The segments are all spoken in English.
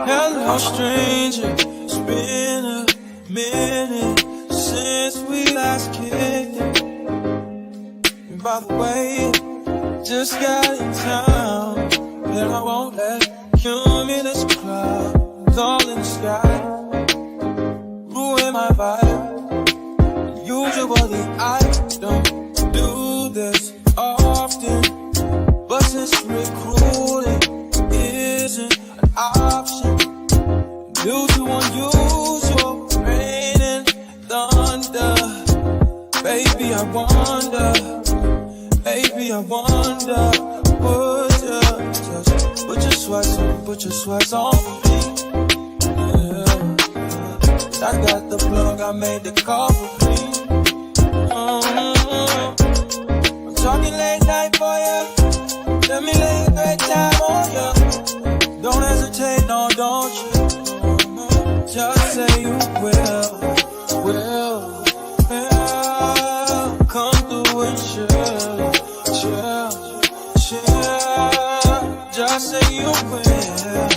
Hello, stranger. It's been a minute since we last kicked it. And by the way, just got in town, but I won't let cumulus clouds all in the sky ruin my vibe. Usually I don't do this often, but since recruiting isn't an option due to unusual rain and thunder, baby I wonder, put your sweats on for me. Yeah. I got the plug, I made the call for me. I'm talking late night for ya. Let me lay a great time on ya. Don't hesitate, no, don't you? Just say you will. Come through and chill. Just say you will.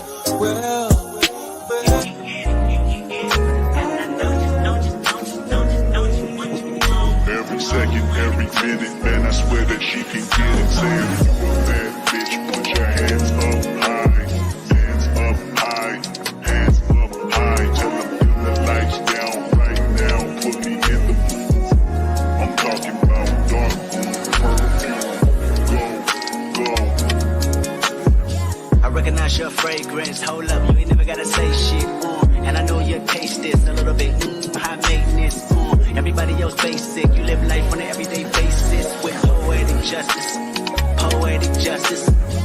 Every second, every minute, man, I swear that she can get it. Saying if you a bad bitch, put your hands up high, hands up high, hands up high. Tell them dim the lights down right now, put me in the mood. I'm talking about dark room, perfume, go. I recognize your fragrance. Hold up, you ain't never gotta say shit. And I know your taste is a little bit high maintenance. Everybody else basic. You live life on an everyday basis with poetic justice.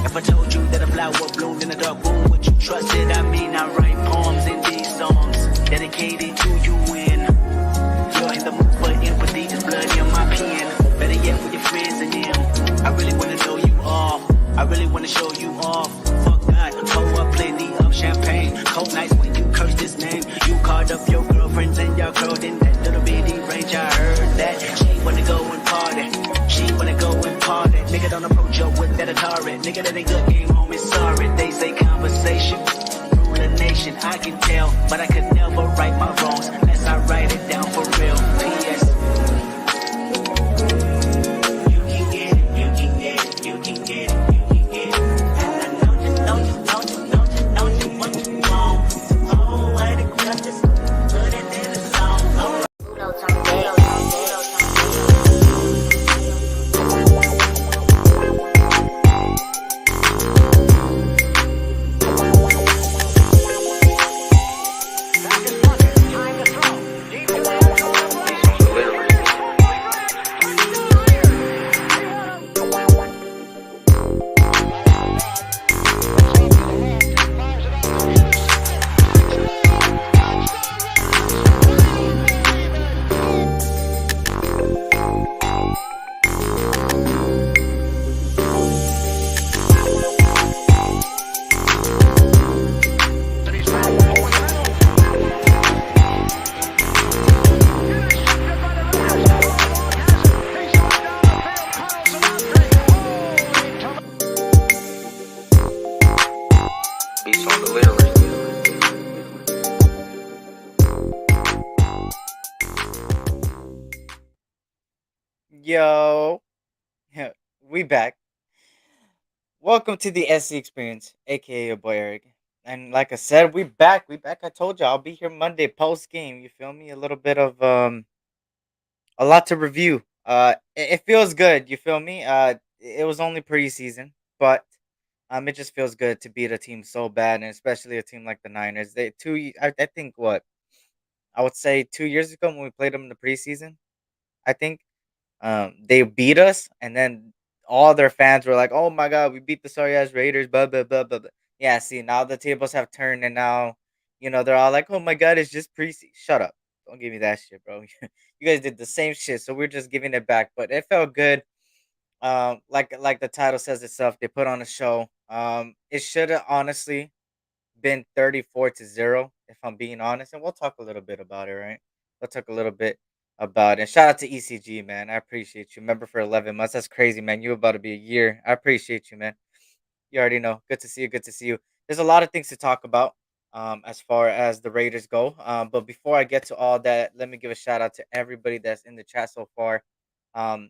If I told you that a flower bloomed in a dark room, would you trust it? I mean, I write poems in these songs dedicated to you. When you're in the mood for empathy, just blood in my pen. Better yet, with your friends and them. I really wanna know you off. I really wanna show you off. Fuck God, pour up plenty of champagne. Cold nights when you curse this name. You called up your girlfriends and y'all curled in that little bitty range. I heard that she wanna go and party. Nigga, don't approach her with that Atari. Nigga, that ain't good game, homie, sorry. They say conversation rule a nation. I can tell, but I could never right my wrongs unless I write it down for real. P.S. You can get it, you can get it, you can get it, you can get it. And I know you what you want. Oh, what it just put it in the song. Yo, we back. Welcome to the SC Experience, aka your boy Eric. And like I said, we back. We back. I told you I'll be here Monday post game. You feel me? A little bit of a lot to review. It feels good. You feel me? It was only preseason, but it just feels good to beat a team so bad, and especially a team like the Niners. I think what I would say 2 years ago when we played them in the preseason. I think they beat us, and then all their fans were like, "Oh my god, we beat the sorry ass Raiders." Blah blah blah blah blah. Yeah, see, now the tables have turned, and now they're all like, "Oh my god, it's just preseason." Shut up! Don't give me that shit, bro. You guys did the same shit, so we're just giving it back. But it felt good. Like the title says itself, they put on a show. It should have honestly been 34-0, if I'm being honest. And we'll talk a little bit about it, right? We'll talk a little bit about it. And shout out to ECG, man. I appreciate you. Member for 11 months. That's crazy, man. You about to be a year. I appreciate you, man. You already know. Good to see you. Good to see you. There's a lot of things to talk about as far as the Raiders go. But before I get to all that, let me give a shout out to everybody that's in the chat so far. Um,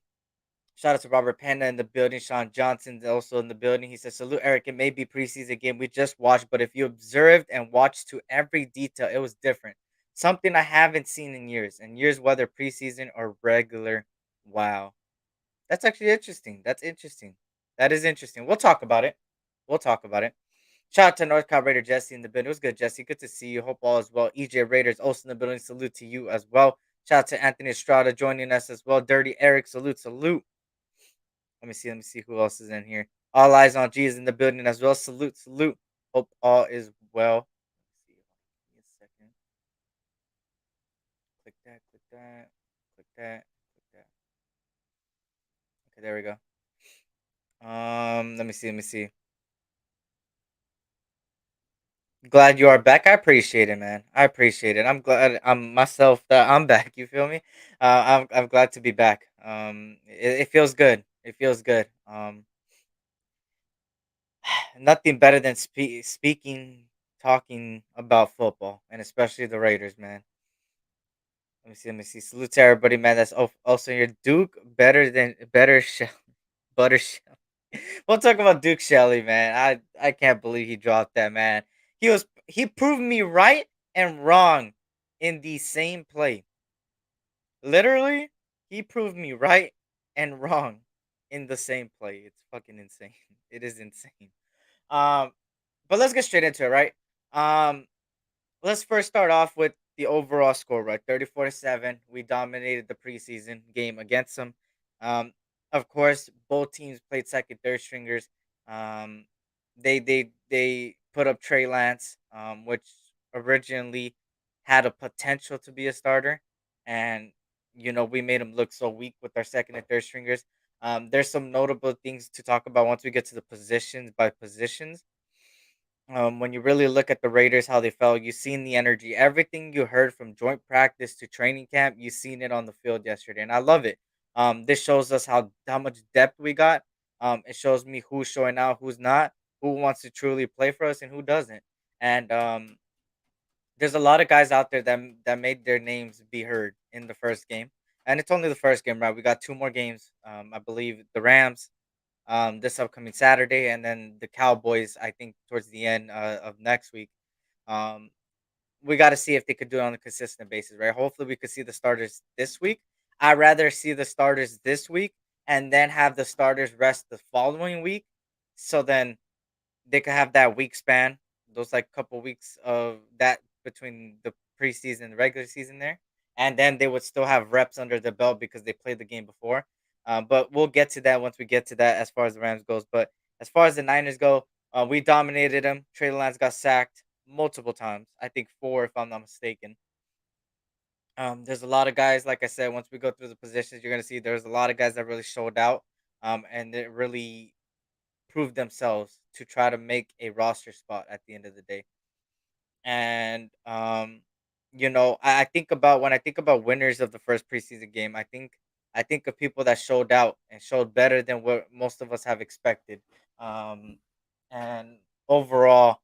Shout out to Robert Panda in the building. Sean Johnson's also in the building. He says, "Salute, Eric. It may be preseason game we just watched, but if you observed and watched to every detail, it was different. Something I haven't seen in years. And years, whether preseason or regular. Wow, that's actually interesting. That's interesting. That is interesting. We'll talk about it. We'll talk about it. Shout out to North Cal Raider Jesse in the building. It was good, Jesse. Good to see you. Hope all is well. EJ Raiders also in the building. Salute to you as well. Shout out to Anthony Estrada joining us as well. Dirty Eric. Salute, salute. Let me see. Let me see who else is in here. All eyes on G is in the building as well. Salute, salute. Hope all is well. Let's see. Give me a second. Click that. Click that. Click that. Click that. Okay, there we go. Let me see. Let me see. Glad you are back. I appreciate it, man. I appreciate it. I'm glad I'm myself that I'm back. You feel me? I'm glad to be back. It feels good. It feels good. Nothing better than talking about football, and especially the Raiders, man. Let me see. Let me see. Salute to everybody, man. That's also your Duke. Better Butter Shelley. We'll talk about Duke Shelley, man. I can't believe he dropped that, man. He proved me right and wrong in the same play. Literally, he proved me right and wrong in the same play. It's fucking insane. It is insane. Um, but let's get straight into it, right? Um, let's first start off with the overall score, right? 34-7. We dominated the preseason game against them. Um, of course, both teams played second, third stringers. Um, they put up Trey Lance, which originally had a potential to be a starter, and we made him look so weak with our second and third stringers. There's some notable things to talk about once we get to the positions by positions. When you really look at the Raiders, how they felt, you seen the energy. Everything you heard from joint practice to training camp, you seen it on the field yesterday, and I love it. This shows us how much depth we got. It shows me who's showing out, who's not, who wants to truly play for us, and who doesn't. And there's a lot of guys out there that made their names be heard in the first game, and it's only the first game, right? We got two more games. I believe the Rams this upcoming Saturday, and then the Cowboys. I think towards the end of next week. Um, we got to see if they could do it on a consistent basis, right? Hopefully, we could see the starters this week. I'd rather see the starters this week and then have the starters rest the following week, so then they could have that week span, those like couple weeks of that between the preseason and the regular season there, and then they would still have reps under the belt because they played the game before. But we'll get to that once we get to that as far as the Rams goes. But as far as the Niners go, we dominated them. Trey Lance got sacked multiple times. I think four, if I'm not mistaken. There's a lot of guys, like I said, once we go through the positions, you're gonna see there's a lot of guys that really showed out. And it really prove themselves to try to make a roster spot at the end of the day. And I think about when I think about winners of the first preseason game, I think of people that showed out and showed better than what most of us have expected. Um, and overall,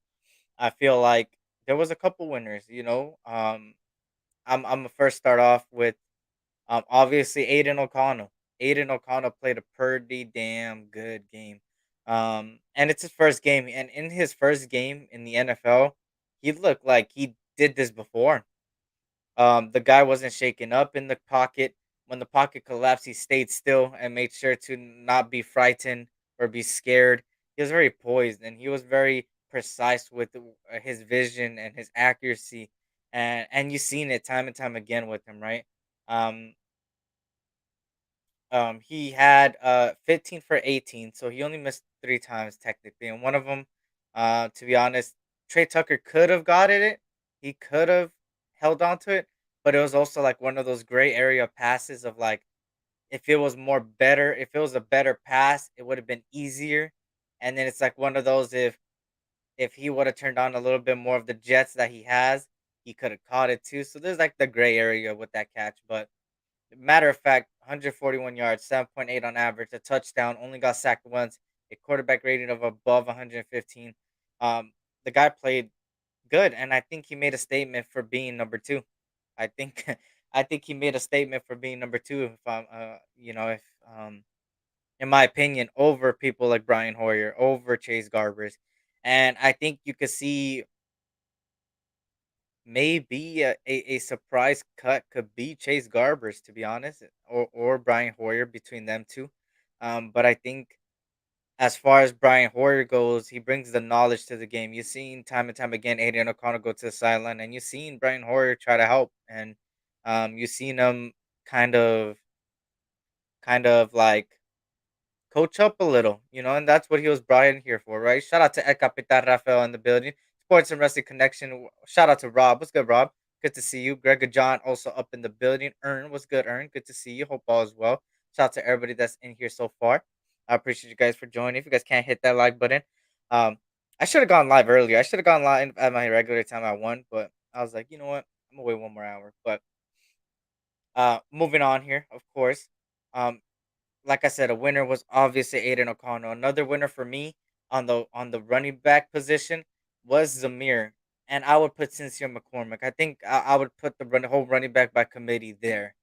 I feel like there was a couple winners. I'm gonna first start off with obviously Aiden O'Connell. Aiden O'Connell played a pretty damn good game. And it's his first game. And in his first game in the NFL, he looked like he did this before. The guy wasn't shaken up in the pocket. When the pocket collapsed, he stayed still and made sure to not be frightened or be scared. He was very poised and he was very precise with his vision and his accuracy. And you've seen it time and time again with him, right? Um, he had 15 for 18, so he only missed three times technically, and one of them, to be honest, Trey Tucker could have got it. He could have held on to it, but it was also like one of those gray area passes of like if it was a better pass, it would have been easier. And then it's like one of those if he would have turned on a little bit more of the jets that he has, he could have caught it too. So there's like the gray area with that catch, but matter of fact, 141 yards, 7.8 on average, a touchdown, only got sacked once. a quarterback rating of above 115. The guy played good, and I think he made a statement for being number two. I think I think he made a statement for being number two. If I'm, if in my opinion, over people like Brian Hoyer, over Chase Garbers, and I think you could see maybe a surprise cut could be Chase Garbers, to be honest, or Brian Hoyer between them two. But I think as far as Brian Hoyer goes, he brings the knowledge to the game. You've seen time and time again Aiden O'Connell go to the sideline, and you've seen Brian Hoyer try to help, and you've seen him kind of, like coach up a little, and that's what he was brought in here for, right? Shout out to El Capitan Rafael in the building. Sports and Wrestling Connection. Shout out to Rob. What's good, Rob? Good to see you. Gregor John also up in the building. Ern, what's good, Ern? Good to see you. Hope all is well. Shout out to everybody that's in here so far. I appreciate you guys for joining. If you guys can't hit that like button, um, I should have gone live earlier. I should have gone live at my regular time at 1, but I was like, you know what? I'm gonna wait 1 more hour. But moving on here, of course. Um, like I said, a winner was obviously Aiden O'Connell. Another winner for me on the running back position was Zamir, and I would put Sincere McCormick. I think I would put the whole running back by committee there.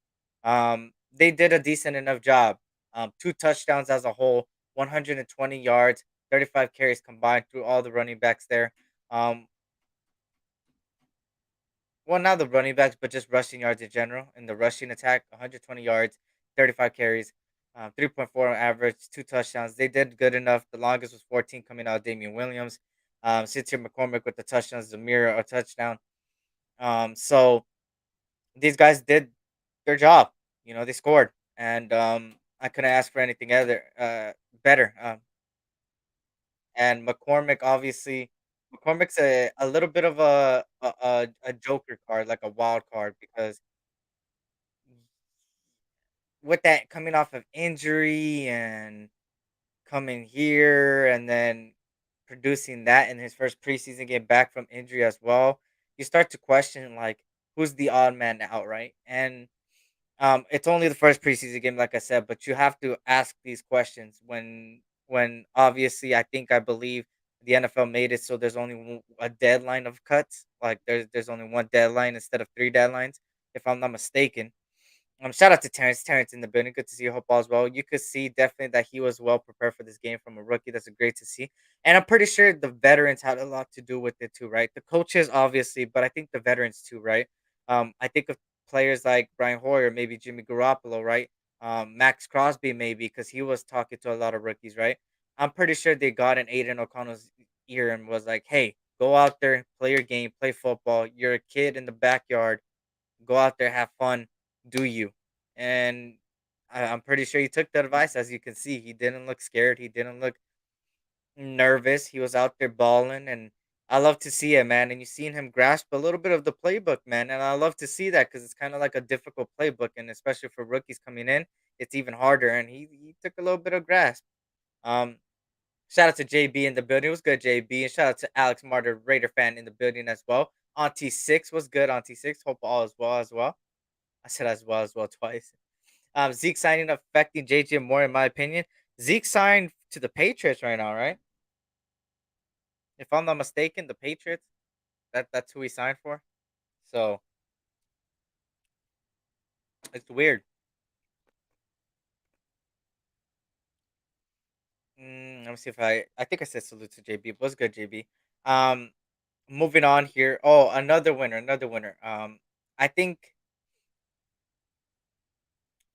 They did a decent enough job. 2 touchdowns as a whole, 120 yards, 35 carries combined through all the running backs there. Um, well, not the running backs, but just rushing yards in general. In the rushing attack, 120 yards, 35 carries, 3.4 average, 2 touchdowns. They did good enough. The longest was 14 coming out of Damian Williams. Sincere McCormick with the touchdowns, Zamira a touchdown. So these guys did their job. They scored, and I couldn't ask for anything other better. And McCormick, obviously, McCormick's a little bit of a joker card, like a wild card, because with that coming off of injury and coming here and then producing that in his first preseason game back from injury as well, you start to question like who's the odd man out, right? And it's only the first preseason game, like I said, but you have to ask these questions when obviously I believe the NFL made it so there's only a deadline of cuts. Like there's only one deadline instead of three deadlines, if I'm not mistaken. Shout out to Terrence. Terrence in the building. Good to see you. Hope all is well. You could see definitely that he was well prepared for this game from a rookie. That's great to see. And I'm pretty sure the veterans had a lot to do with it too, right? The coaches, obviously, but I think the veterans too, right? I think of players like Brian Hoyer, maybe Jimmy Garoppolo, right? Max Crosby, maybe, because he was talking to a lot of rookies, right? I'm pretty sure they got in Aiden O'Connell's ear and was like, hey, go out there, play your game, play football. You're a kid in the backyard, go out there, have fun, do you. And I'm pretty sure he took that advice. As you can see, he didn't look scared. He didn't look nervous. He was out there balling, and I love to see it, man. And you seen him grasp a little bit of the playbook, man. And I love to see that because it's kind of like a difficult playbook, and especially for rookies coming in, it's even harder. And he took a little bit of grasp. Um, Shout out to JB in the building. It was good, JB, and shout out to Alex Martyr, Raider fan in the building as well. Auntie Six was good. Auntie Six, hope all is well as well. I said as well twice. Zeke signing affecting JJ more, in my opinion. Zeke signed to the Patriots right now, right? If I'm not mistaken, the Patriots. That's who he signed for. So it's weird. Let me see if I think I said salute to JB. What's good, JB? Um, Moving on here. Oh, another winner, another winner. I think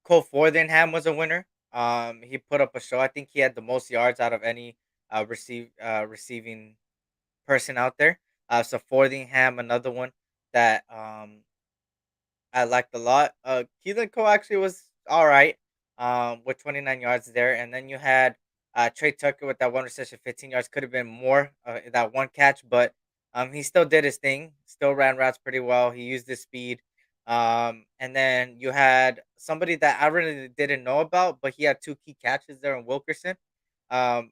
Cole Forthingham was a winner. He put up a show. I think he had the most yards out of any receiving person out there. So Forthingham, another one that I liked a lot. Keelan Cole actually was all right. With 29 yards there, and then you had Trey Tucker with that one reception, 15 yards. Could have been more that one catch, but he still did his thing. Still ran routes pretty well. He used his speed. And then you had somebody that I really didn't know about, but he had two key catches there in Wilkerson. Um,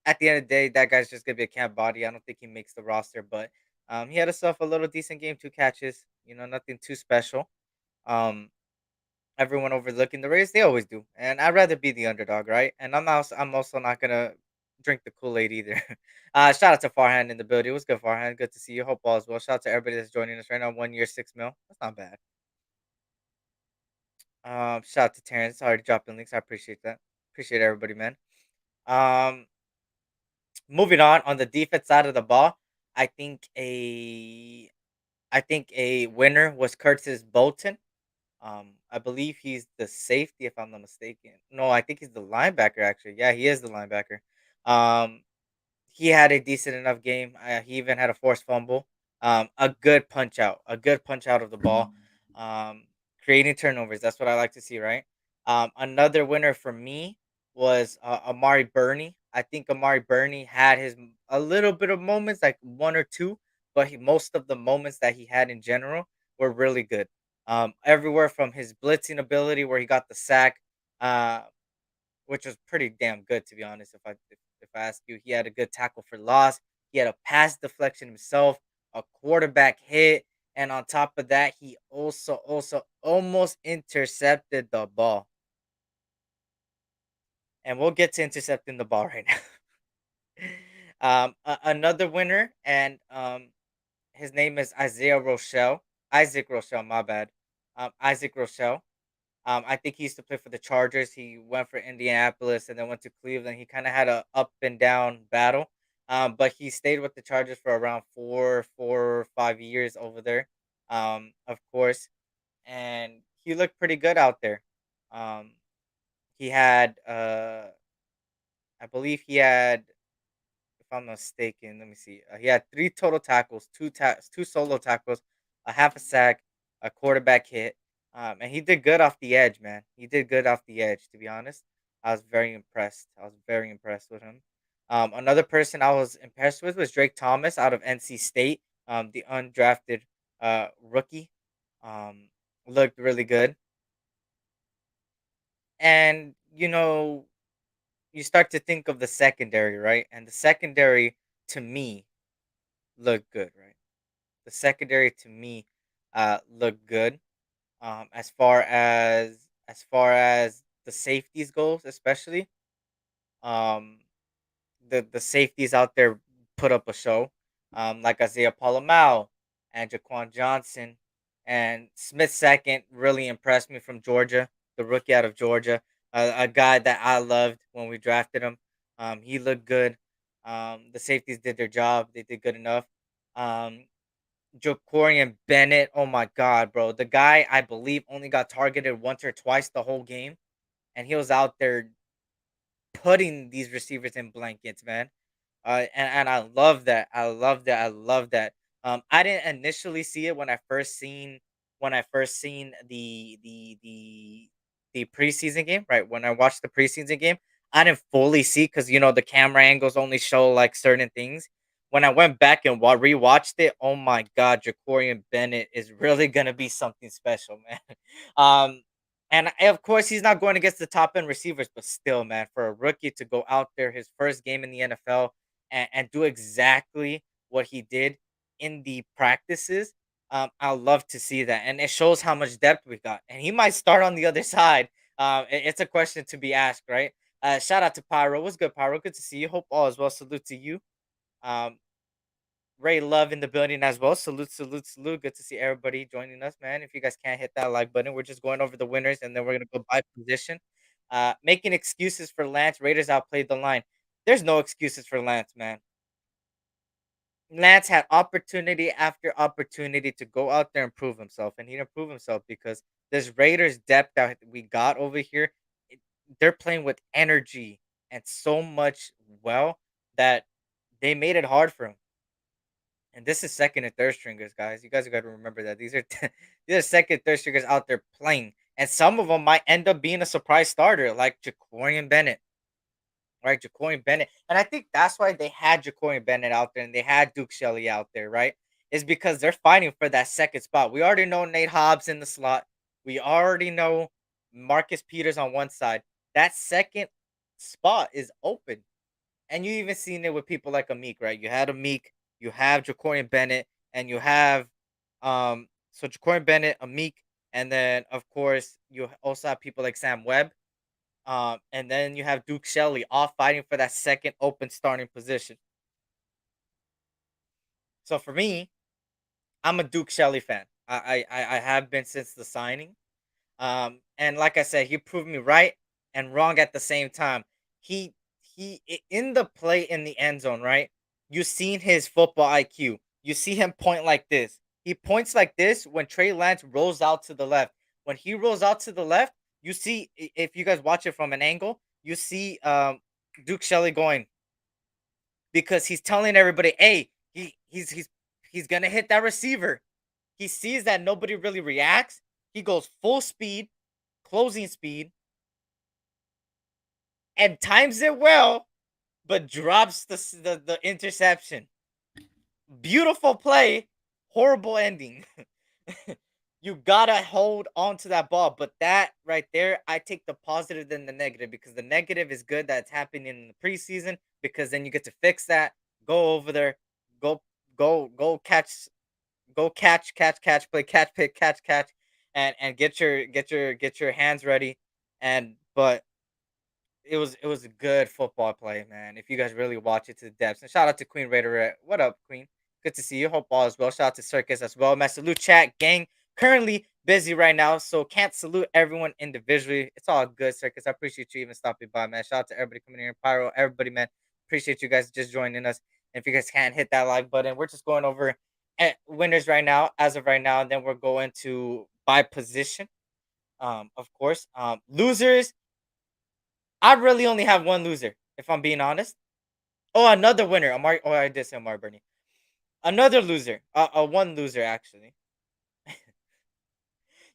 at the end of the day, that guy's just gonna be a camp body. I don't think he makes the roster, but he had himself a little decent game, 2 catches. Nothing too special. Um, Everyone overlooking the race, they always do, and I'd rather be the underdog, right? And I'm also not gonna drink the Kool Aid either. Shout out to Farhan in the building. What's good, Farhan? Good to see you. Hope all is well. Shout out to everybody that's joining us right now. 1 year, 6 mil. That's not bad. Shout out to Terrence. Already dropping links. I appreciate that. Appreciate everybody, man. Um, moving on the defense side of the ball, I think a I think a winner was Curtis Bolton. I believe he's the safety, if I'm not mistaken. No, I think he's the linebacker. Actually, yeah, he is the linebacker. Um, he had a decent enough game. He even had a forced fumble. A good punch out of the ball. Um, creating turnovers. That's what I like to see, right? Another winner for me was Amari Burney. I think Amari Burney had a little bit of moments, like one or two, but most of the moments that he had in general were really good. Everywhere from his blitzing ability, where he got the sack, uh, which was pretty damn good to be honest. If I ask you, he had a good tackle for loss. He had a pass deflection himself, a quarterback hit, and on top of that, he also almost intercepted the ball. And we'll get to intercepting the ball right now. Another winner, and his name is Isaac Rochelle. My bad. Isaac Rochelle. I think he used to play for the Chargers. He went for Indianapolis and then went to Cleveland. He kind of had a up and down battle, but he stayed with the Chargers for around 4 or 5 years over there, of course, and he looked pretty good out there. Um, he had, I believe he had, if I'm not mistaken, let me see. He had three total tackles, two solo tackles, a half a sack, a quarterback hit, and he did good off the edge, man. He did good off the edge. To be honest, I was very impressed. I was very impressed with him. Another person I was impressed with was Drake Thomas out of NC State, the undrafted rookie. Um, looked really good, and you start to think of the secondary, right? And the secondary to me look good, right? The secondary to me look good. As far as the safeties goes, especially um the safeties out there put up a show. Like Isaiah Palomau and Jaquan Johnson and Smith second really impressed me from Georgia, the rookie out of Georgia, a guy that I loved when we drafted him. He looked good. The safeties did their job; they did good enough. Um, Jacorian Bennett, oh my god, bro, the guy I believe only got targeted once or twice the whole game, and he was out there putting these receivers in blankets, man. And I love that. I love that. I love that. I didn't initially see it when I first seen the preseason game. Right when I watched the preseason game, I didn't fully see because the camera angles only show like certain things. When I went back and rewatched it, oh my god, Jacorian Bennett is really gonna be something special, man. Um, and of course, he's not going against the top end receivers, but still, man, for a rookie to go out there, his first game in the NFL, and do exactly what he did in the practices, I love to see that. And it shows how much depth we got. And he might start on the other side. It's a question to be asked, right? Shout out to Pyro. What's good, Pyro? Good to see you. Hope all is well. Salute to you. Um, Ray Love in the building as well. Salute, salute, salute. Good to see everybody joining us, man. If you guys can't hit that like button, we're just going over the winners and then we're gonna go by position. Making excuses for Lance. Raiders outplayed the line. There's no excuses for Lance, man. Lance had opportunity after opportunity to go out there and prove himself, and he didn't prove himself because this Raiders depth that we got over here, it- they're playing with energy and so much that they made it hard for him. And this is second and third stringers, guys. You guys got to remember that these are these are second, third stringers out there playing, and some of them might end up being a surprise starter, like Jacorian Bennett, right? Jacorian Bennett, and I think that's why they had Jacorian Bennett out there and they had Duke Shelley out there, right? Is because they're fighting for that second spot. We already know Nate Hobbs in the slot. We already know Marcus Peters on one side. That second spot is open. And you even seen it with people like Amik, right? You had Amik, you have Jacorian Bennett, and you have Jacorian Bennett, Amik, and then of course you also have people like Sam Webb. And then you have Duke Shelley all fighting for that second open starting position. So for me, I'm a Duke Shelley fan. I have been since the signing. And like I said, he proved me right and wrong at the same time. He in the play in the end zone, right? You seen his football IQ. You see him point like this. He points like this when Trey Lance rolls out to the left. When he rolls out to the left, you see if you guys watch it from an angle, you see Duke Shelley going because he's telling everybody, "Hey, he's gonna hit that receiver." He sees that nobody really reacts. He goes full speed, closing speed, and times it well, but drops the interception. Beautiful play, horrible ending. You gotta hold on to that ball, but that right there, I take the positive than the negative because the negative is good that's happening in the preseason because then you get to fix that. Go over there, go go catch, play catch, pick, catch, and get your hands ready. And but it was a good football play, man. If you guys really watch it to the depths. And shout out to Queen Raider. What up, Queen? Good to see you. Hope all is well. Shout out to Circus as well. Man, salute chat gang. Currently busy right now, so can't salute everyone individually. It's all good, Circus. I appreciate you even stopping by, man. Shout out to everybody coming here. Pyro, everybody, man. Appreciate you guys just joining us. And if you guys can't hit that like button, we're just going over winners right now, as of right now, and then we're going to by position. Of course. Losers, I really only have one loser, if I'm being honest. Oh, another winner. Amar. Oh, I did say Amar Bernie. Another loser. One loser actually.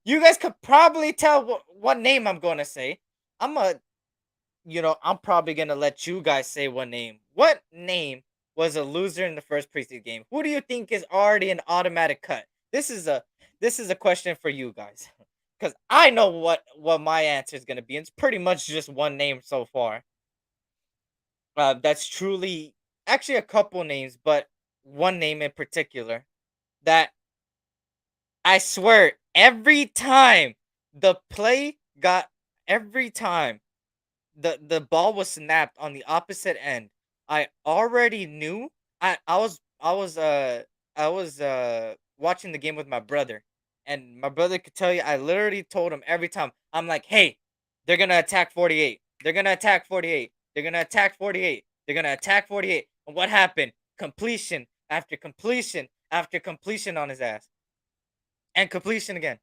You guys could probably tell what name I'm gonna say. I'm a, I'm probably gonna let you guys say one name. What name was a loser in the first preseason game? Who do you think is already an automatic cut? This is a question for you guys, because I know what my answer is gonna be. It's pretty much just one name so far. That's truly actually a couple names, but one name in particular that I swear every time the play got every time the ball was snapped on the opposite end, I already knew. I was watching the game with my brother, and my brother could tell you I literally told him every time. I'm like, "Hey, they're gonna attack 48. They're gonna attack 48. They're gonna attack 48. They're gonna attack 48." And what happened? Completion after completion after completion on his ass, and completion again.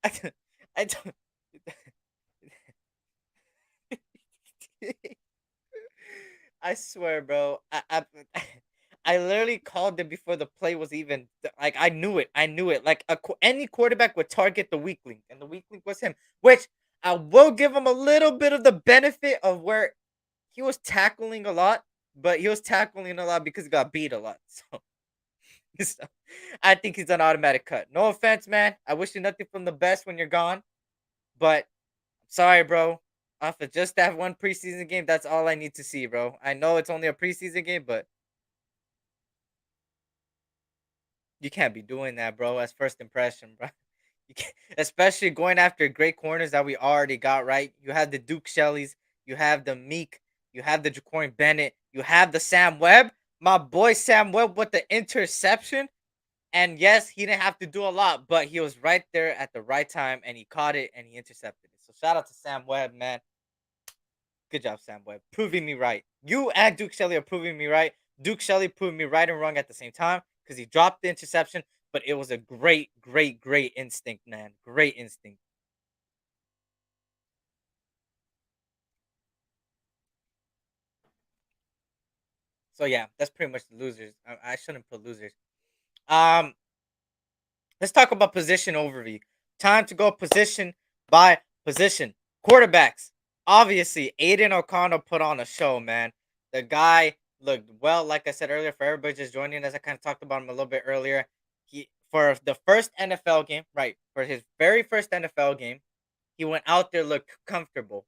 I don't, I don't. I swear, bro. I literally called it before the play was even like I knew it. I knew it. Like any quarterback would target the weak link, and the weak link was him. Which I will give him a little bit of the benefit of where he was tackling a lot, but he was tackling a lot because he got beat a lot. So I think he's an automatic cut. No offense, man. I wish you nothing from the best when you're gone, but sorry, bro. Off of just that one preseason game, that's all I need to see, bro. I know it's only a preseason game, but you can't be doing that, bro. As first impression, bro. You can't, especially going after great corners that we already got right. You have the Duke Shelleys, you have the Meek, you have the Jacorian Bennett, you have the Sam Webb. My boy Sam Webb with the interception. And yes, he didn't have to do a lot, but he was right there at the right time and he caught it and he intercepted it. So shout out to Sam Webb, man. Good job, Sam Webb. Proving me right. You and Duke Shelley are proving me right. Duke Shelley proved me right and wrong at the same time because he dropped the interception, but it was a great, great, great instinct, man. Great instinct. So yeah, that's pretty much the losers. I shouldn't put losers. Um, let's talk about position overview. Time to go position by position. Quarterbacks. Obviously, Aiden O'Connell put on a show, man. The guy looked well, like I said earlier, for everybody just joining us. I kind of talked about him a little bit earlier. He for the first NFL game, right? For his very first NFL game, he went out there, looked comfortable.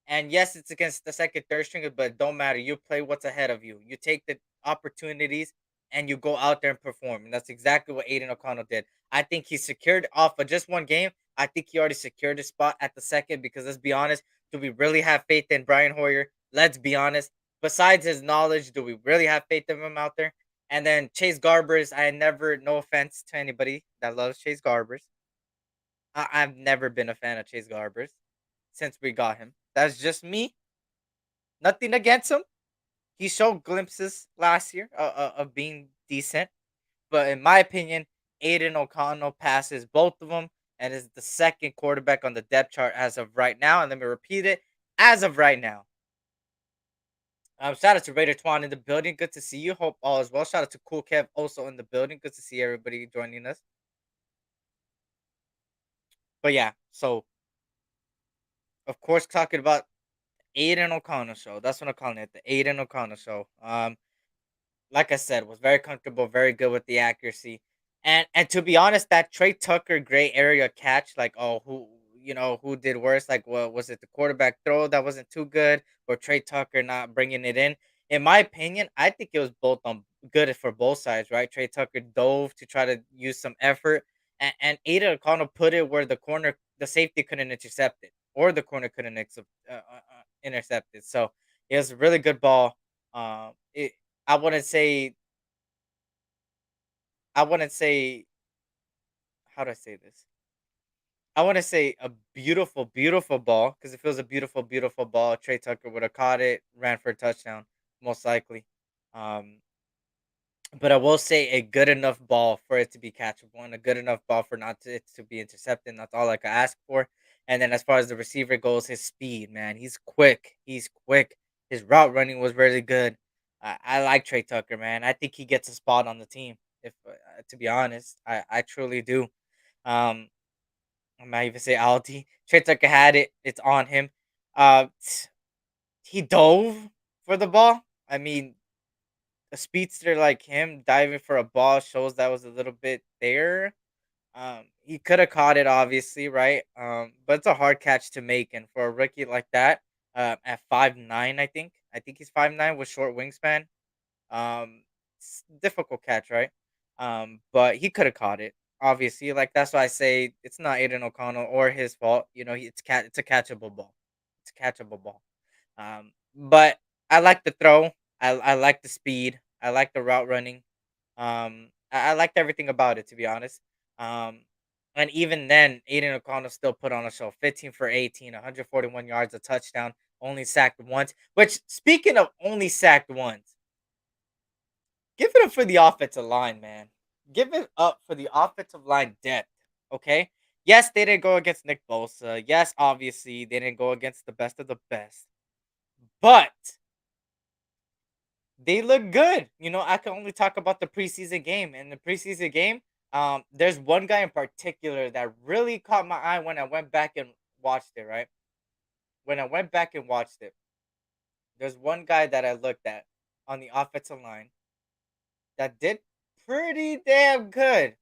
And yes, it's against the second, third stringer, but it don't matter. You play what's ahead of you. You take the opportunities and you go out there and perform. And that's exactly what Aiden O'Connell did. I think he secured off of just one game. I think he already secured his spot at the second because let's be honest, Do we really have faith in Brian Hoyer? Let's be honest. Besides his knowledge, do we really have faith in him out there? And then Chase Garbers, I never, no offense to anybody that loves Chase Garbers. I've never been a fan of Chase Garbers since we got him. That's just me. Nothing against him. He showed glimpses last year of being decent. But in my opinion, Aiden O'Connell passes both of them and is the second quarterback on the depth chart as of right now. And let me repeat it, as of right now. Shout out to Raider Twan in the building. Good to see you. Hope all is well. Shout out to Cool Kev also in the building. Good to see everybody joining us. But yeah, so of course talking about Aiden O'Connell show. That's what I'm calling it. The Aiden O'Connell show. Like I said, was very comfortable, very good with the accuracy. And to be honest, that Trey Tucker gray area catch, like, oh, who did worse? Like, what was it, the quarterback throw that wasn't too good, or Trey Tucker not bringing it in? In my opinion, I think it was both on good for both sides, right? Trey Tucker dove to try to use some effort, and Aiden O'Connell put it where the safety couldn't intercept it, or the corner couldn't intercept it. So it was a really good ball. It I wouldn't say I wouldn't say how do I say this? I want to say a beautiful, beautiful ball because if it was a beautiful, beautiful ball, Trey Tucker would have caught it, ran for a touchdown, most likely. Um, but I will say a good enough ball for it to be catchable and a good enough ball for not to, it to be intercepted. That's all I could ask for. And then as far as the receiver goes, his speed, man, he's quick. He's quick. His route running was really good. I like Trey Tucker, man. I think he gets a spot on the team. If to be honest, I truly do. Um, I might even say Aldi. Trey Tucker had it. It's on him. He dove for the ball. I mean, a speedster like him diving for a ball shows that was a little bit there. He could have caught it, obviously, right? But it's a hard catch to make, and for a rookie like that, at 5'9", I think he's 5'9" with short wingspan. Difficult catch, right? But he could have caught it. Obviously, like that's why I say it's not Aiden O'Connell or his fault. It's a catchable ball. It's a catchable ball. But I like the throw. I like the speed. I like the route running. I liked everything about it, to be honest. Um, and even then, Aiden O'Connell still put on a show. 15 for 18, 141 yards, a touchdown, only sacked once. Which, speaking of only sacked once, give it up for the offensive line, man. Give it up for the offensive line depth. Okay. Yes, they didn't go against Nick Bosa. Yes, obviously they didn't go against the best of the best. But they look good. I can only talk about the preseason game. And the preseason game, there's one guy in particular that really caught my eye when I went back and watched it, right? When I went back and watched it, there's one guy that I looked at on the offensive line that did pretty damn good.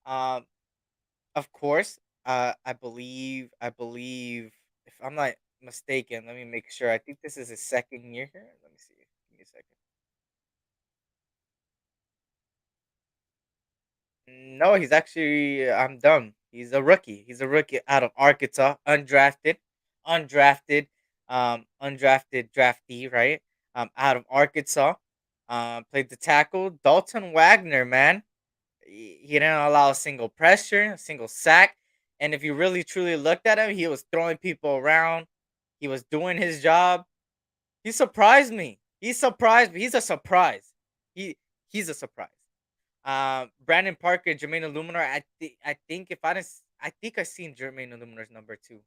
Um, of course, I believe, if I'm not mistaken, let me make sure. I think this is his second year here. Let me see. Give me a second. No, he's actually. I'm dumb. He's a rookie. He's a rookie out of Arkansas, undrafted, undrafted draftee, right? Out of Arkansas. Played the tackle, Dalton Wagner, man. He didn't allow a single pressure, a single sack. And if you really truly looked at him, he was throwing people around. He was doing his job. He surprised me. He surprised me. He's a surprise. He he's a surprise. Brandon Parker, Jermaine Illuminar. I think if I didn't, I think I seen Jermaine Illuminar's number two.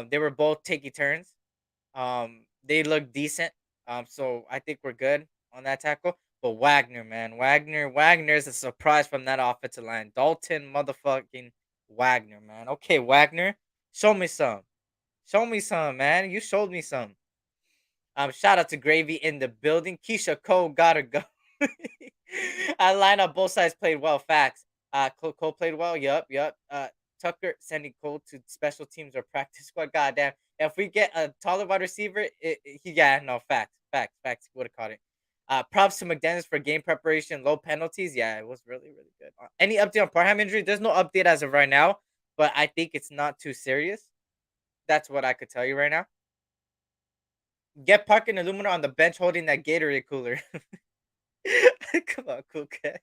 They were both taking turns. They look decent. So I think we're good on that tackle. But Wagner, man, Wagner is a surprise from that offensive line. Dalton motherfucking Wagner, man. Okay, Wagner, show me some. Show me some, man. You showed me some. Shout out to Gravy in the building. Keisha Cole gotta go. I line up both sides played well. Facts. Cole played well. Yup. Tucker sending Cole to special teams or practice squad. Goddamn. If we get a taller wide receiver, no facts. Would have caught it. Props to McDaniels for game preparation, low penalties. Yeah, it was really really good. Any update on Parham injury? There's no update as of right now, but I think it's not too serious. That's what I could tell you right now. Get Parker and Illumina on the bench holding that Gatorade cooler. Come on, cool cat.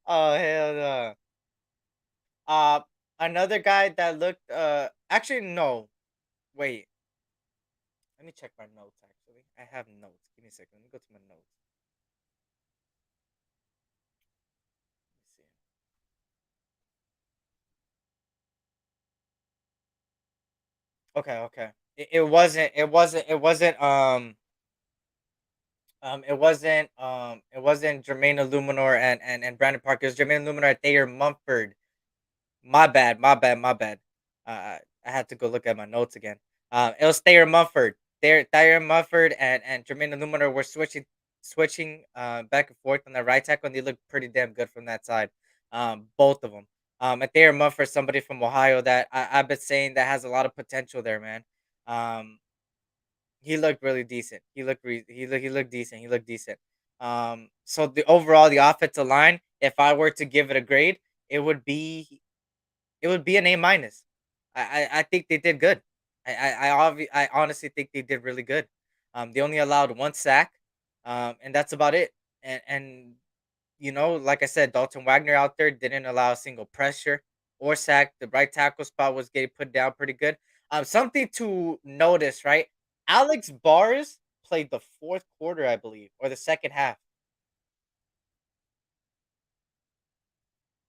Oh hell no. Uh, Another guy that looked. Actually no. Wait. Let me check my notes. Actually, I have notes. Give me a second. Let me go to my notes. Let me see. Okay, okay. It wasn't. It wasn't. It wasn't. It wasn't Jermaine Illuminor and Brandon Parker. It was Jermaine Illuminor, Thayer Mumford. My bad, my bad, my bad. I had to go look at my notes again. It was Thayer Mumford. Thayer Mumford and Jermaine Illuminor were switching back and forth on the right tackle, and they looked pretty damn good from that side. Both of them. And Thayer Mumford, somebody from Ohio that I've been saying that has a lot of potential there, man. Um, he looked really decent. He looked decent. He looked decent. So the overall the offensive line, if I were to give it a grade, it would be it would be an A minus. I think they did good. I honestly think they did really good. They only allowed one sack, and that's about it. And like I said, Dalton Wagner out there didn't allow a single pressure or sack. The right tackle spot was getting put down pretty good. Something to notice, right? Alex Bars played the fourth quarter, I believe, or the second half.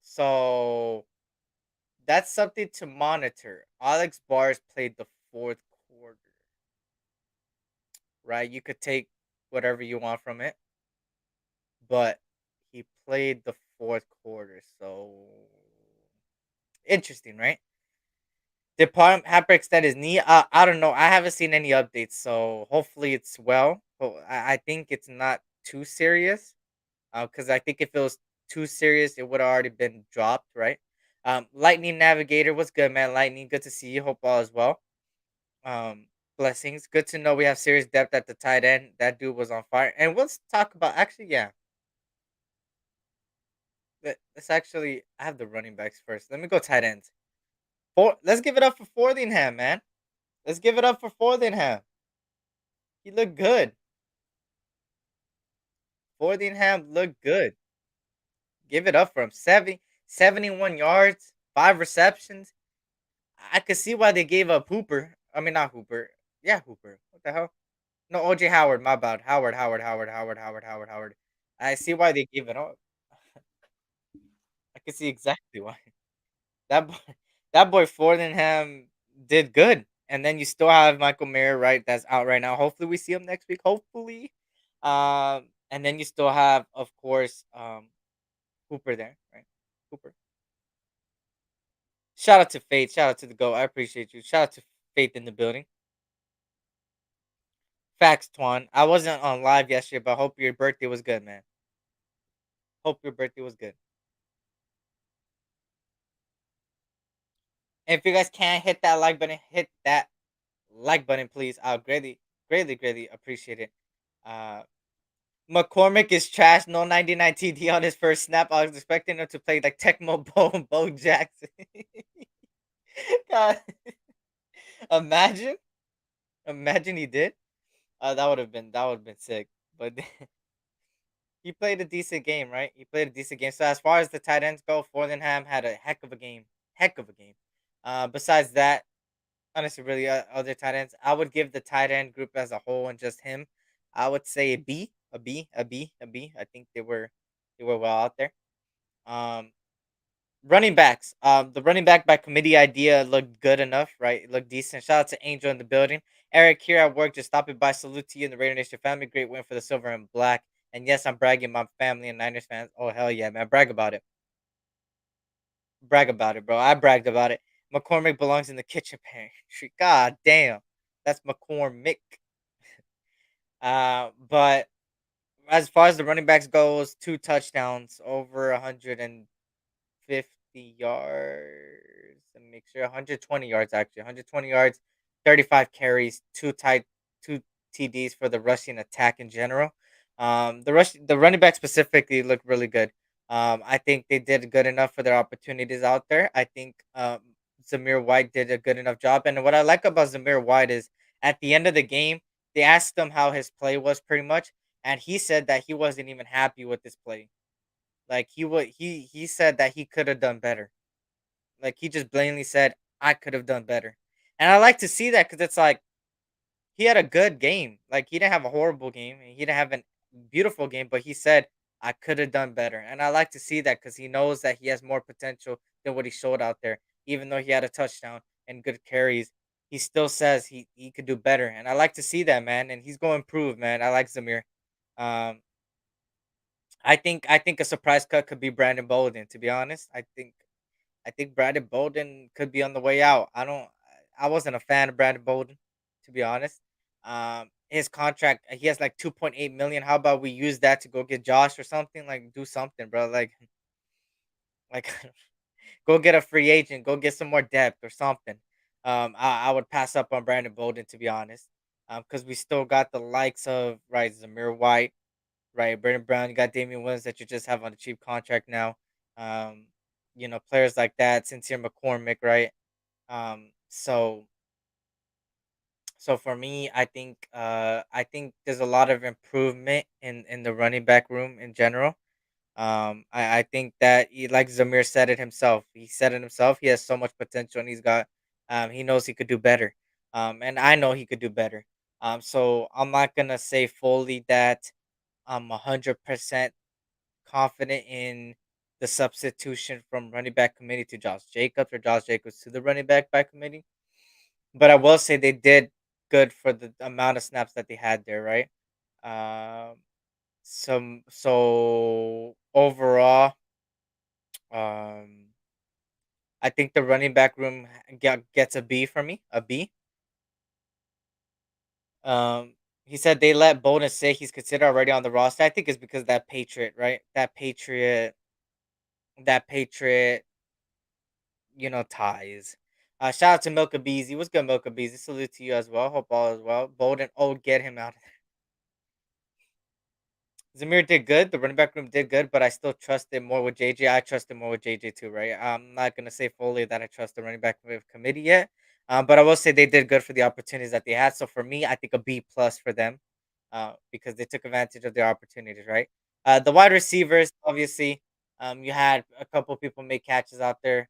So that's something to monitor. Alex Bars played the fourth quarter, right? You could take whatever you want from it, but he played the fourth quarter. So interesting, right? Did Palm Harper extend his knee? I don't know. I haven't seen any updates, so hopefully it's well. But I think it's not too serious. Because I think if it was too serious, it would have already been dropped, right? Lightning Navigator, what's good, man? Lightning, good to see you. Hope all is well. Um, Blessings. Good to know we have serious depth at the tight end. That dude was on fire. And let's talk about actually, yeah. Let's actually I have the running backs first. Let me go tight ends. Let's give it up for Forthingham, man. Let's give it up for Forthingham. He looked good. Forthingham looked good. Give it up for him. 71 yards, 5 receptions. I could see why they gave up Hooper. I mean, not Hooper. Yeah, Hooper. What the hell? No, OJ Howard. My bad. Howard. I see why they gave it up. I can see exactly why. That boy, that boy Fordenham did good. And then you still have Michael Mayer, right? That's out right now. Hopefully, we see him next week. Hopefully, and then you still have, of course, Hooper there, right? Hooper. Shout out to Faith. Shout out to the Go. I appreciate you. Shout out to Faith in the building. Facts, Twan. I wasn't on live yesterday, but hope your birthday was good, man. Hope your birthday was good. And if you guys can't hit that like button, hit that like button, please. I'll greatly appreciate it. Uh, McCormick is trash. No 99 TD on his first snap. I was expecting him to play like Tecmo Bo Jackson. God, imagine, imagine he did. That would have been sick. But he played a decent game, right? He played a decent game. So as far as the tight ends go, Forthenham had a heck of a game. Heck of a game. Besides that, honestly, really, other tight ends, I would give the tight end group as a whole and just him, I would say a B, a B, a B, a B. I think they were well out there. Um, Running backs. The running back by committee idea looked good enough, right? It looked decent. Shout out to Angel in the building. Eric here at work, just stopping by. Salute to you and the Raider Nation family. Great win for the silver and black. And yes, I'm bragging my family and Niners fans. Oh hell yeah, man! Brag about it. Brag about it, bro. I bragged about it. McCormick belongs in the kitchen pantry. God damn, that's McCormick. But as far as the running backs goes, 2 touchdowns, over 150 yards. Let me make sure 120 yards actually. 120 yards, 35 carries, two TDs for the rushing attack in general. The running back specifically looked really good. I think they did good enough for their opportunities out there. I think Zamir White did a good enough job. And what I like about Zamir White is at the end of the game, they asked him how his play was pretty much, and he said that he wasn't even happy with his play. Like he said that he could have done better. Like he just blatantly said, I could have done better. And I like to see that because it's like he had a good game. Like he didn't have a horrible game, and he didn't have a beautiful game, but he said I could have done better. And I like to see that because he knows that he has more potential than what he showed out there. Even though he had a touchdown and good carries, he still says he could do better. And I like to see that, man. And he's going to improve, man. I like Zamir. Um, I think a surprise cut could be Brandon Bolden. To be honest, I think Brandon Bolden could be on the way out. I wasn't a fan of Brandon Bolden, to be honest. His contract, he has like 2.8 million. How about we use that to go get Josh or something? Like do something, bro. Like go get a free agent, go get some more depth or something. I would pass up on Brandon Bolden, to be honest. Because we still got the likes of right Zamir White, right? Brandon Brown, you got Damian Williams that you just have on a cheap contract now. Um, players like that, Sincere McCormick, right? So for me, I think there's a lot of improvement in the running back room in general. I think that like Zamir said it himself. He said it himself. He has so much potential, and he knows he could do better. And I know he could do better. So I'm not gonna say fully that I'm 100% confident in the substitution from running back committee to Josh Jacobs or Josh Jacobs to the running back by committee. But I will say they did good for the amount of snaps that they had there, right? Um, so overall, um, I think the running back room gets a B for me, a B. Um, he said they let Bolden say he's considered already on the roster. I think it's because that Patriot, right? That Patriot, ties. Shout out to Milka Beezy. What's good, Milka Beezy? Salute to you as well. Hope all is well. Bolden, oh, get him out. Zamir did good. The running back room did good, but I still trusted more with JJ. I trusted more with JJ too, right? I'm not gonna say fully that I trust the running back committee yet, but I will say they did good for the opportunities that they had. So for me, I think a B plus for them, because they took advantage of their opportunities, right? The wide receivers, obviously, you had a couple people make catches out there.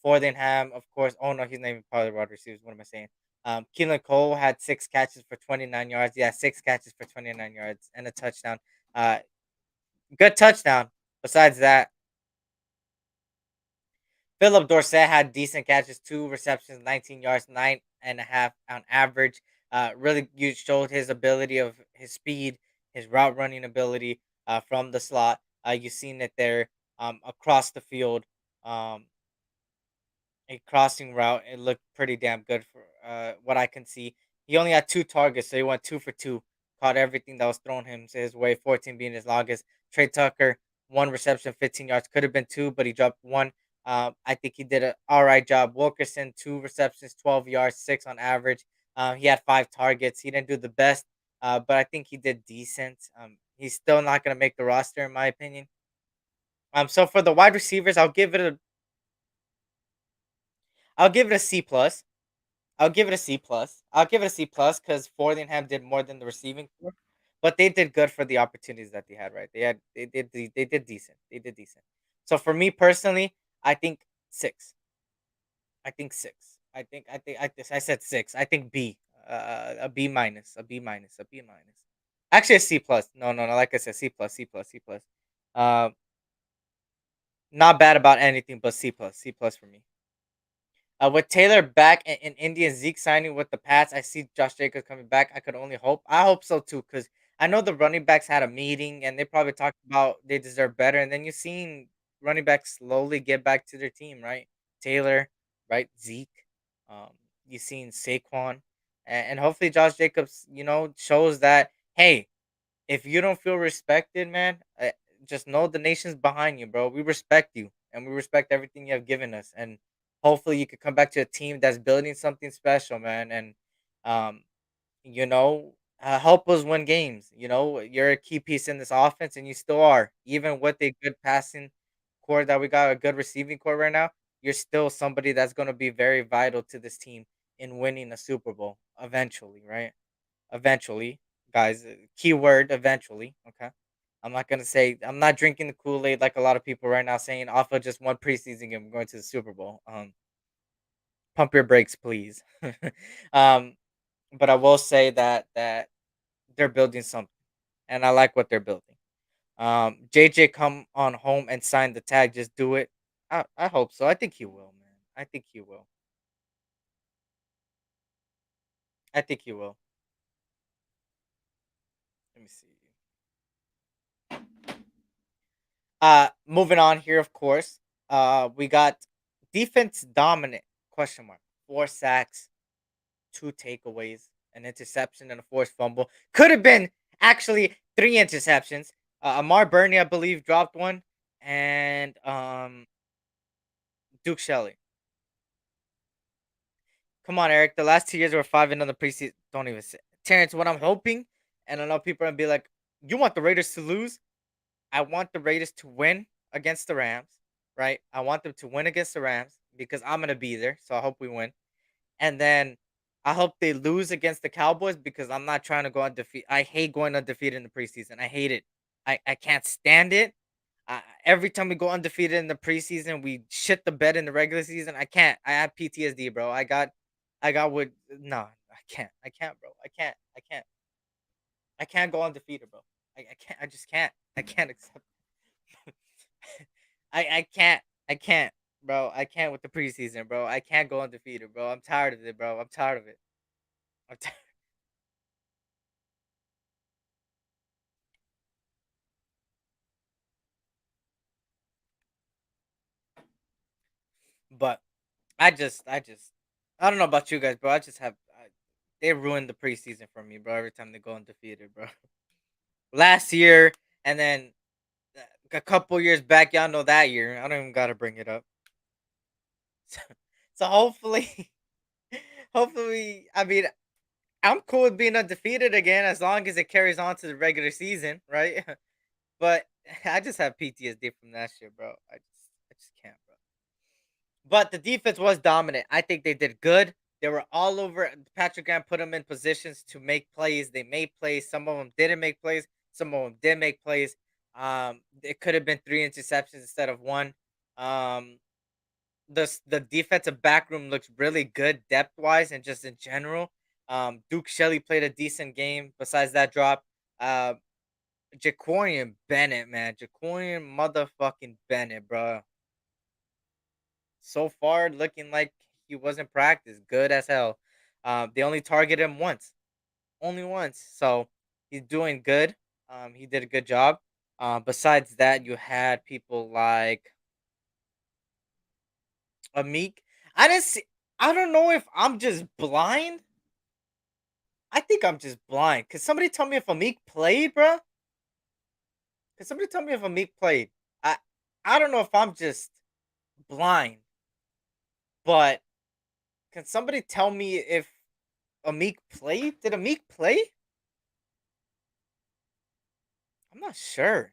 Fordingham, of course. Oh no, he's not even part of the wide receivers. What am I saying? Keelan Cole had 6 catches for 29 yards. Yeah, 6 catches for 29 yards and a touchdown. Uh, Good touchdown. Besides that, Philip Dorsett had decent catches, 2 receptions, 19 yards, 9.5 on average. Really showed his ability of his speed, his route running ability from the slot. You've seen it there across the field. Um, a crossing route. It looked pretty damn good for what I can see. He only had 2 targets, so he went 2 for 2. Caught everything that was thrown his way, 14 being his longest. Trey Tucker, 1 reception, 15 yards. Could have been 2, but he dropped 1. I think he did an all right job. Wilkerson, 2 receptions, 12 yards, 6 on average. He had 5 targets. He didn't do the best, but I think he did decent. He's still not going to make the roster, in my opinion. So for the wide receivers, I'll give it a C plus. I'll give it a C plus. I'll give it a C plus because Fordingham did more than the receiving core, but they did good for the opportunities that they had. Right? They did decent. They did decent. So for me personally, I think 6. I think 6. I said 6. I think B. A B minus. A B minus. A B minus. Actually, a C plus. No, no, no. Like I said, C plus. C plus. C plus. Um, not bad about anything, but C plus. C plus for me. With Taylor back in India and Zeke signing with the Pats, I see Josh Jacobs coming back. I could only hope. I hope so too, because I know the running backs had a meeting and they probably talked about they deserve better. And then you've seen running backs slowly get back to their team, right? Taylor, right? Zeke. Um, you've seen Saquon, and hopefully Josh Jacobs, shows that hey, if you don't feel respected, man, just know the nation's behind you, bro. We respect you, and we respect everything you have given us. And hopefully, you could come back to a team that's building something special, man. And um, help us win games. You're a key piece in this offense, and you still are, even with a good passing core that we got, a good receiving core right now. you're still somebody that's going to be very vital to this team in winning a Super Bowl eventually, right? Eventually, guys. Keyword eventually. Okay. I'm not gonna say I'm not drinking the Kool Aid like a lot of people right now saying off of just one preseason game going to the Super Bowl. Pump your brakes, please. um, but I will say that they're building something, and I like what they're building. JJ come on home and sign the tag. Just do it. I hope so. I think he will, man. I think he will. I think he will. Let me see. Moving on here, of course. We got defense dominant question mark. 4 sacks, 2 takeaways, an interception, and a forced fumble. Could have been actually 3 interceptions. Amar Burney, I believe, dropped one, and Duke Shelley. Come on, Eric. The last 2 years were 5 in the preseason. Don't even say. Terrence, what I'm hoping, and I know people are gonna be like, "You want the Raiders to lose?" I want the Raiders to win against the Rams, right? I want them to win against the Rams because I'm gonna be there. So I hope we win. And then I hope they lose against the Cowboys because I'm not trying to go undefeated. I hate going undefeated in the preseason. I hate it. I can't stand it. Every time we go undefeated in the preseason, we shit the bed in the regular season. I can't. I have PTSD, bro. I got what? No, I can't. I can't, bro. I can't. I can't. I can't go undefeated, bro. I can't. I just can't. I can't accept. I can't. I can't, bro. I can't with the preseason, bro. I can't go undefeated, bro. I'm tired of it, bro. I'm tired of it. I'm tired. But I don't know about you guys, bro. They ruined the preseason for me, bro. Every time they go undefeated, bro. Last year, and then a couple years back, y'all know that year. I don't even gotta bring it up. So, so hopefully, hopefully, I mean, I'm cool with being undefeated again as long as it carries on to the regular season, right? But I just have PTSD from that shit, bro. I just can't, bro. But the defense was dominant. I think they did good. They were all over. Patrick Graham put them in positions to make plays. They made plays. Some of them didn't make plays. Some of them did make plays. It could have been 3 interceptions instead of one. Um, the defensive back room looks really good depth wise and just in general. Duke Shelley played a decent game. Besides that drop, uh, Jaquarian Bennett, man, Jaquarian motherfucking Bennett, bro. So far, looking like he wasn't practiced. Good as hell. They only targeted him only once. So he's doing good. He did a good job. Besides that, you had people like Amik. I didn't see. I don't know if I'm just blind. I think I'm just blind. Could somebody tell me if Amik played, bro? Could somebody tell me if Amik played? I I don't know if I'm just blind, but can somebody tell me if Amik played? Did Amik play? I'm not sure.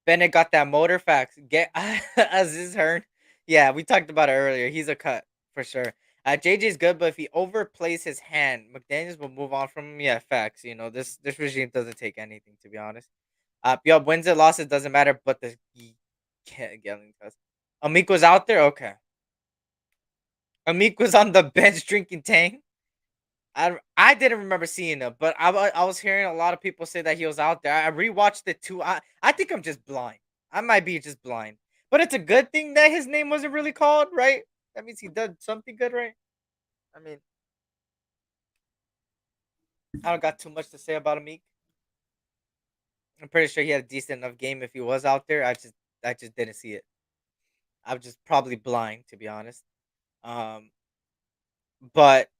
Bennett got that motor facts. Get Aziz Hearn. Yeah, we talked about it earlier. He's a cut for sure. JJ's good, but if he overplays his hand, McDaniels will move on from him. Yeah, facts. You know this regime doesn't take anything to be honest. Yo, wins and losses doesn't matter, but the yelling does. Amik was out there. Okay, Amik was on the bench drinking Tang. I didn't remember seeing him, but I was hearing a lot of people say that he was out there. I rewatched it too. I think I'm just blind. I might be just blind, but it's a good thing that his name wasn't really called, right? That means he did something good, right? I mean, I don't got too much to say about Amik. I'm pretty sure he had a decent enough game if he was out there. I just didn't see it. I was just probably blind, to be honest. Um, but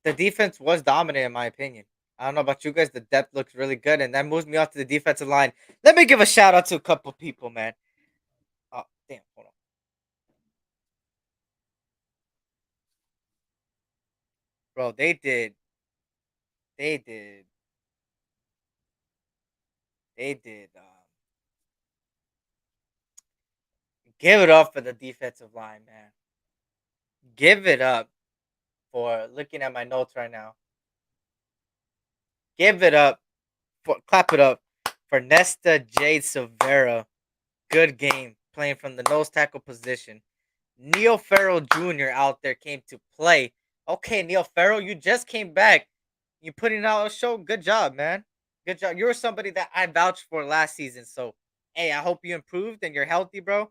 the defense was dominant in my opinion. I don't know about you guys. The depth looks really good, and that moves me off to the defensive line. Let me give a shout out to a couple people, man. Oh, damn, hold on, bro. They did, they did Give it up for the defensive line, man. Give it up for looking at my notes right now. Give it up for clap it up for Nesta Jade Silvera. Good game playing from the nose tackle position. Neil Farrell Jr. out there came to play. Okay, Neil Farrell, you just came back. You putting out a show. Good job, man. Good job. You were somebody that I vouched for last season. So, hey, I hope you improved and you're healthy, bro.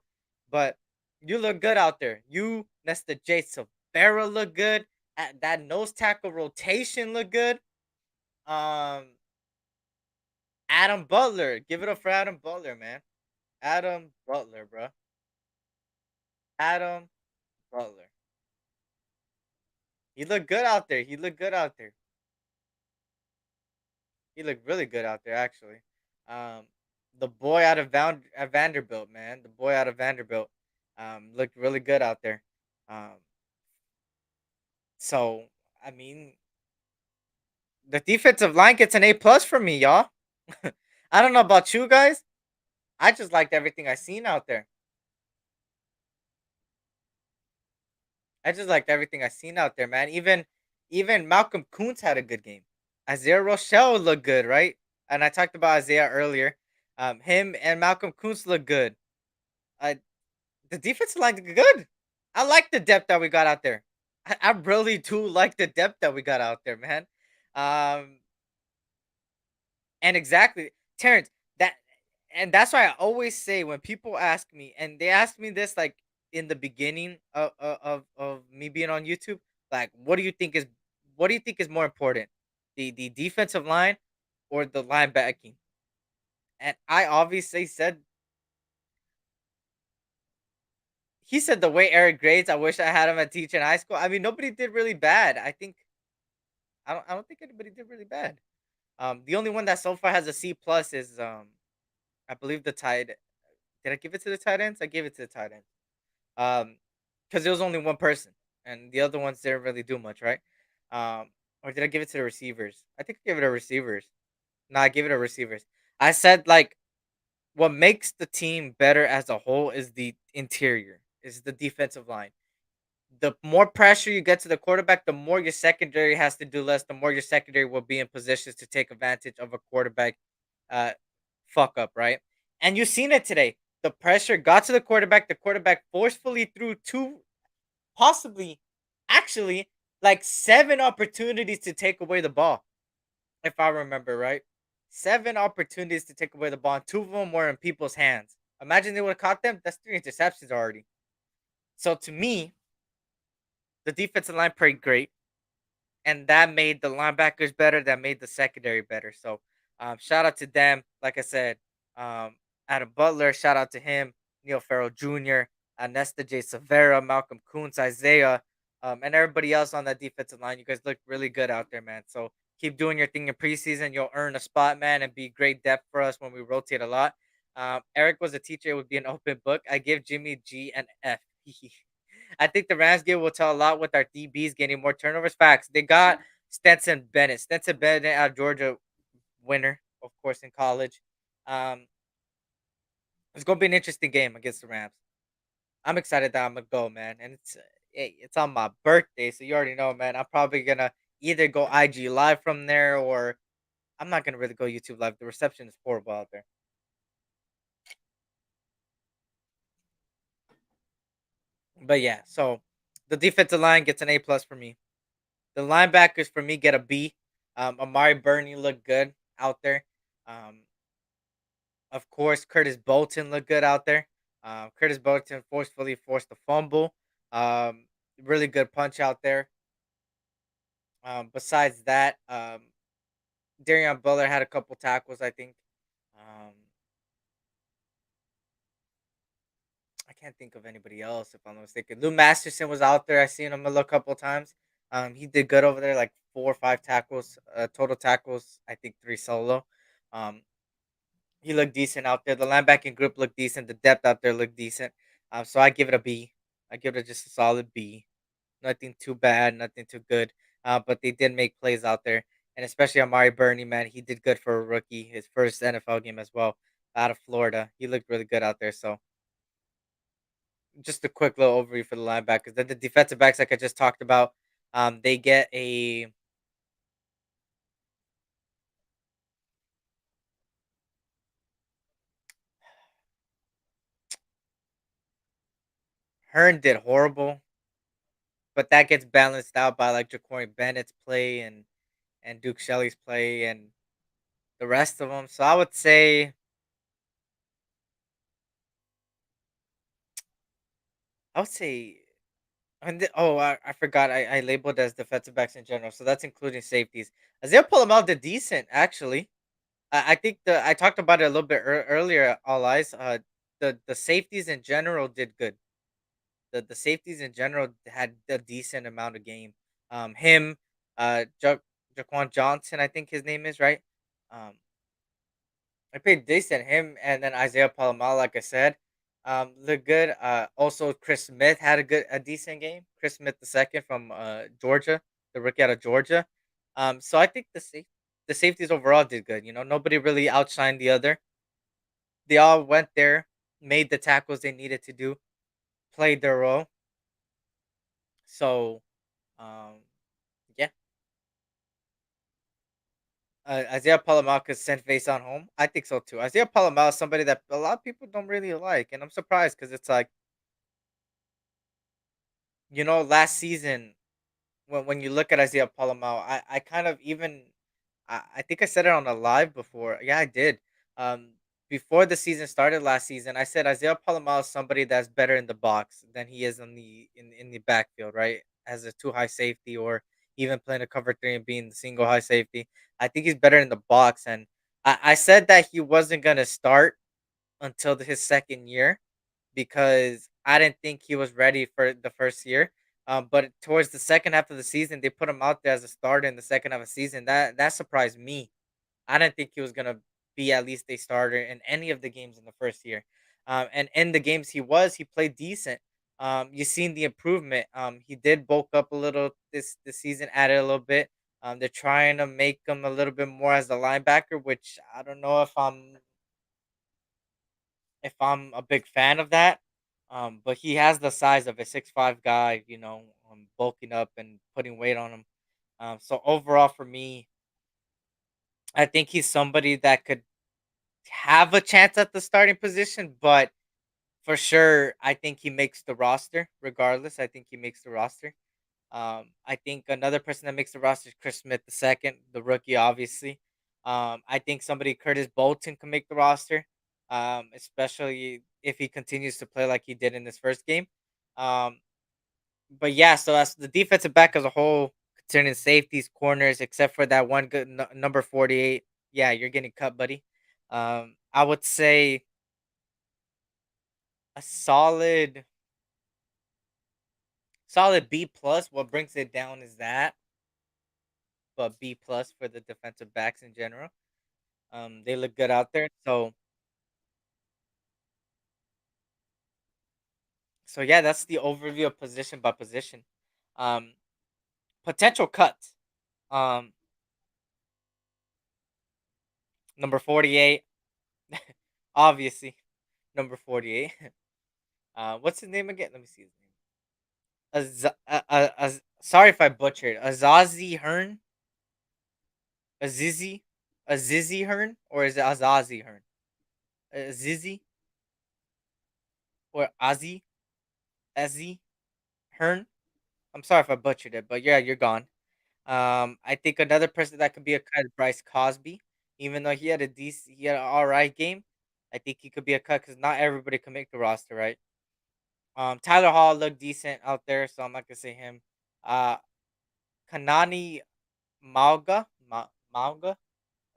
But you look good out there. You, Nesta J. Silvera, look good. That nose tackle rotation look good. Um, Adam Butler. Give it up for Adam Butler, man. Adam Butler, bro. Adam Butler. He looked good out there. He looked good out there. He looked really good out there, actually. Um, the boy out of Vanderbilt, man. The boy out of Vanderbilt, looked really good out there. Um, so I mean, the defensive line gets an A+ for me, y'all. I don't know about you guys. I just liked everything I seen out there. I just liked everything I seen out there, man. Even Malcolm Kuntz had a good game. Isaiah Rochelle looked good, right? And I talked about Isaiah earlier. Him and Malcolm Kuntz look good. Uh, the defensive line look good. I like the depth that we got out there. I really do like the depth that we got out there, man. Um, and exactly, Terrence. That and that's why I always say when people ask me, and they ask me this like in the beginning of me being on YouTube, like, what do you think is more important, the defensive line or the linebacking? And I obviously said he said the way Eric grades, I wish I had him at teacher in high school. I mean, nobody did really bad. I don't think anybody did really bad. The only one that so far has a C+ is I believe the tight. Did I give it to the tight ends? I gave it to the tight ends. Because there was only one person, and the other ones didn't really do much, right? Um, or did I give it to the receivers? I think I gave it to receivers. No, I gave it to receivers. I said like what makes the team better as a whole is the interior, is the defensive line. The more pressure you get to the quarterback, the more your secondary has to do less. The more your secondary will be in positions to take advantage of a quarterback uh, fuck up, right? And you've seen it today. The pressure got to the quarterback. The quarterback forcefully threw two, possibly, actually, like seven opportunities to take away the ball, if I remember right. Seven opportunities to take away the ball, and two of them were in people's hands. Imagine they would have caught them. That's three interceptions already. So to me, the defensive line played great, and that made the linebackers better. That made the secondary better. So, shout out to them. Like I said, Adam Butler, shout out to him. Neil Farrell Jr., Nesta J. Severa, Malcolm Kuntz, Isaiah, and everybody else on that defensive line. You guys look really good out there, man. So keep doing your thing in preseason. You'll earn a spot, man, and be great depth for us when we rotate a lot. Eric was a teacher. It would be an open book. I give Jimmy G an F. I think the Rams game will tell a lot with our DBs getting more turnovers. Facts. They got Stetson Bennett. Stetson Bennett out of Georgia, winner, of course, in college. Um, it's gonna be an interesting game against the Rams. I'm excited that I'm gonna go, man. And it's on my birthday, so you already know, man. I'm probably gonna either go IG live from there, or I'm not gonna really go YouTube live. The reception is horrible out there. But yeah, so the defensive line gets an A+ for me. The linebackers for me get a B. Amari Burney looked good out there. Um, of course, Curtis Bolton looked good out there. Curtis Bolton forcefully forced a fumble. Really good punch out there. Besides that, Darian Butler had a couple tackles, I think. Um, I can't think of anybody else if I'm not mistaken. Lou Masterson was out there. I seen him a couple times. He did good over there, like 4 or 5 tackles, total tackles. I think 3 solo. Um, he looked decent out there. The linebacking group looked decent. The depth out there looked decent. So I give it a B. I give it just a solid B. Nothing too bad, nothing too good. But they did make plays out there, and especially Amari Burney, man, he did good for a rookie. His first NFL game as well, out of Florida. He looked really good out there. So just a quick little overview for the linebackers. The defensive backs, like I just talked about, they get a Hearn did horrible, but that gets balanced out by like Jacory Bennett's play and Duke Shelley's play and the rest of them. So I would say, I forgot. I labeled as defensive backs in general, so that's including safeties. Isaiah Palomal did decent actually. I think I talked about it a little bit earlier. All eyes. The safeties in general did good. The safeties in general had a decent amount of game. Him, Jaquan Johnson, I think his name is right. Um, I played decent. Him and then Isaiah Palomal, like I said, looked good. Also Chris Smith had a decent game. Chris Smith the second from Georgia, the rookie out of Georgia. So I think the safeties overall did good. You know, nobody really outshined the other. They all went there, made the tackles they needed to do, played their role. So yeah, Isaiah Palamal sent face on home. I think so too. Isaiah Palamal is somebody that a lot of people don't really like, and I'm surprised because it's like, last season when you look at Isaiah Palamal, I kind of even I think I said it on a live before. Yeah, I did. Um, Before the season started last season, I said Isaiah Palamal is somebody that's better in the box than he is in the backfield, right? As a two high safety or even playing a cover three and being the single high safety. I think he's better in the box, and I said that he wasn't gonna start until his second year because I didn't think he was ready for the first year. But towards the second half of the season, they put him out there as a starter in the second half of the season. That surprised me. I didn't think he was gonna be at least a starter in any of the games in the first year. And in the games he played decent. You seen the improvement. He did bulk up a little this season, added a little bit. They're trying to make him a little bit more as a linebacker, which I don't know if I'm a big fan of that. But he has the size of a 6'5" guy, bulking up and putting weight on him. So overall, for me, I think he's somebody that could have a chance at the starting position, but for sure, I think he makes the roster. Regardless, I think he makes the roster. I think another person that makes the roster is Chris Smith the second, the rookie, obviously. I think somebody Curtis Bolton can make the roster, especially if he continues to play like he did in this first game. Um, but yeah, so as the defensive back as a whole, concerning safeties, corners, except for that one good number 48, yeah, you're getting cut, buddy. I would say a solid B plus. What brings it down is that, but B plus for the defensive backs in general. They look good out there. So yeah, that's the overview of position by position. Um, Potential cuts. Um, Number 48, obviously number 48. What's his name again? Let me see his name. Sorry if I butchered. Azazi Hearn, Azizi, Azizi Hearn, or is it Azazi Hearn? Azizi or Azzi Hearn. I'm sorry if I butchered it, but yeah, you're gone. I think another person that could be a cut is Bryce Cosby, even though he had an all right game. I think he could be a cut because not everybody can make the roster, right? Tyler Hall looked decent out there, so I'm not gonna say him. Uh, Kanani Mauga.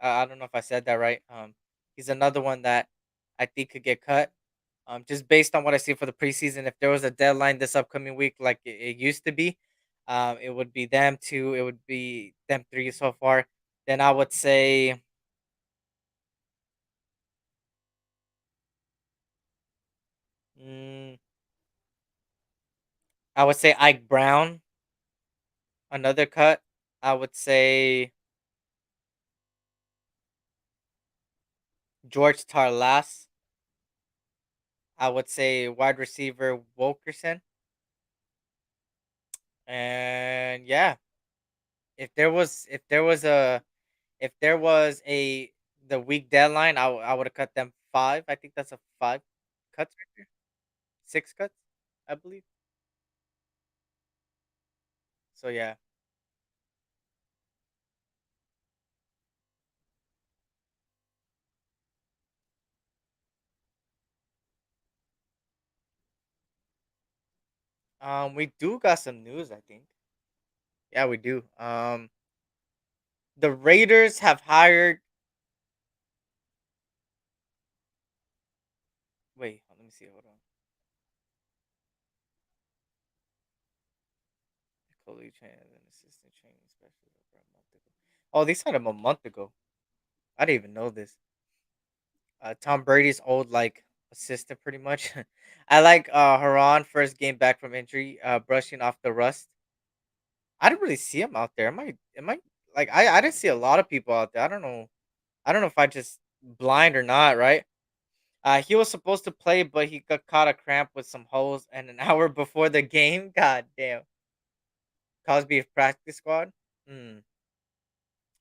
I don't know if I said that right. He's another one that I think could get cut. Just based on what I see for the preseason, if there was a deadline this upcoming week, like it used to be, it would be them two. It would be them three so far. Then mm, I would say Ike Brown, another cut. I would say George Tarlas, I would say wide receiver Wilkerson. And yeah, if there was a the week deadline, I would have cut them 5. I think that's a 5 cuts right there. 6 cuts, I believe. So yeah. We do got some news, I think. Yeah, we do. The Raiders have hired. Wait, let me see. Hold on. Coley trained as an assistant training specialist over a month ago. Oh, they signed him a month ago. I didn't even know this. Tom Brady's old like assistant, pretty much. I like Haran first game back from injury, brushing off the rust. I didn't really see him out there. Am I like I didn't see a lot of people out there. I don't know. I don't know if I just blind or not, right? He was supposed to play, but he got caught a cramp with some holes, and an hour before the game, god damn, Cosby practice squad. Hmm,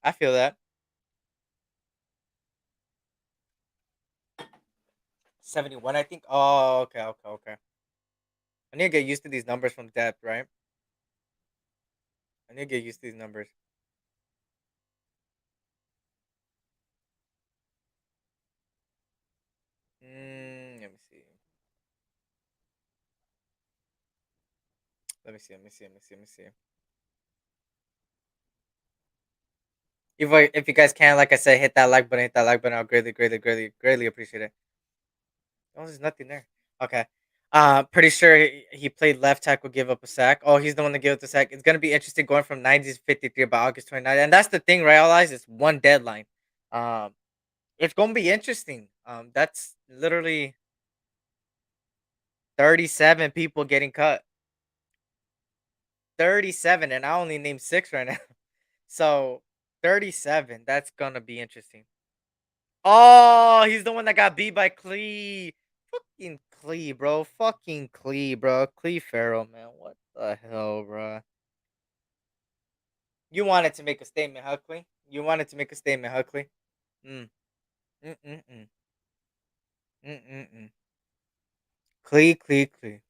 I feel that. 71, I think. Oh, okay, okay, okay. I need to get used to these numbers from depth, right? I need to get used to these numbers. Let me see. Let me see. Let me see. Let me see. Let me see. If you guys can, like I said, hit that like button. Hit that like button. I'll greatly, greatly, greatly, greatly appreciate it. Oh, there's nothing there. Okay. Pretty sure he played left tackle, give up a sack. Oh, he's the one that gave up the sack. It's gonna be interesting going from 90 to 53 by August 29th. And that's the thing, right? Realize it's one deadline. Um, it's gonna be interesting. That's literally 37 people getting cut. 37, and I only named 6 right now. So 37. That's gonna be interesting. Oh, he's the one that got beat by Clee. Fucking Clee, bro. Fucking Clee, bro. Clee Farrell, man. What the hell, bro? You wanted to make a statement, huh, Clee? You wanted to make a statement, huh, Clee? Mm. Mm-mm-mm. Mm-mm-mm. Clee, Clee, Clee.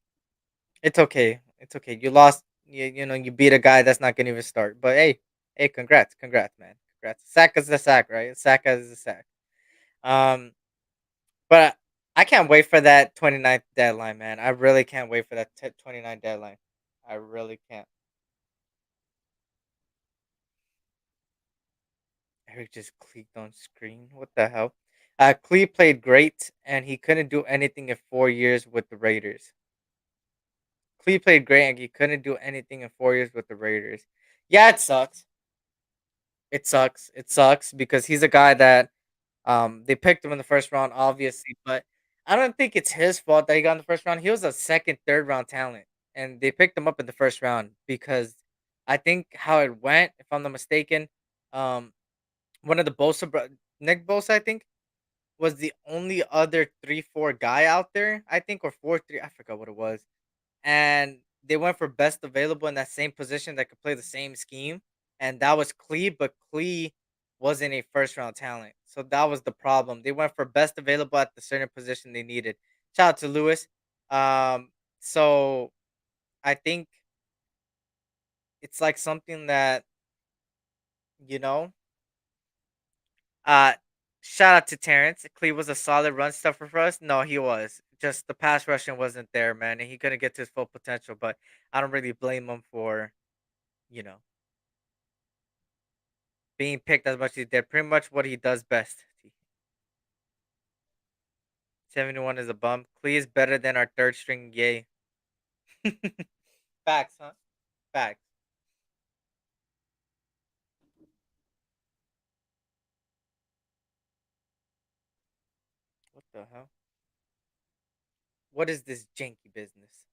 It's okay. It's okay. You lost. You beat a guy that's not gonna even start. But hey, congrats, man. Congrats. Sack is the sack, right? Sack is the sack. Um, but I can't wait for that 29th deadline, man. I really can't wait for that 29th deadline. I really can't. Eric just clicked on screen. What the hell? Clee played great, and he couldn't do anything in 4 years with the Raiders. Clee played great, and he couldn't do anything in 4 years with the Raiders. Yeah, it sucks. It sucks. It sucks because he's a guy that they picked him in the first round, obviously, but I don't think it's his fault that he got in the first round. He was a second, third round talent, and they picked him up in the first round because I think how it went, if I'm not mistaken, um, one of the Nick Bosa, I think, was the only other 3-4 guy out there, I think, or 4-3. I forgot what it was, and they went for best available in that same position that could play the same scheme, and that was Clee, but Clee wasn't a first round talent. So that was the problem. They went for best available at the certain position they needed. Shout out to Lewis. Um, so I think it's like something that, you know, uh shout out to Terrence. Clee was a solid run stuffer for us. No, he was. Just the pass rushing wasn't there, man, and he couldn't get to his full potential, but I don't really blame him for, you know, being picked as much as he did. Pretty much what he does best. 71 is a bump. Clee is better than our third string. Yay. Facts, huh? Facts. What the hell? What is this janky business?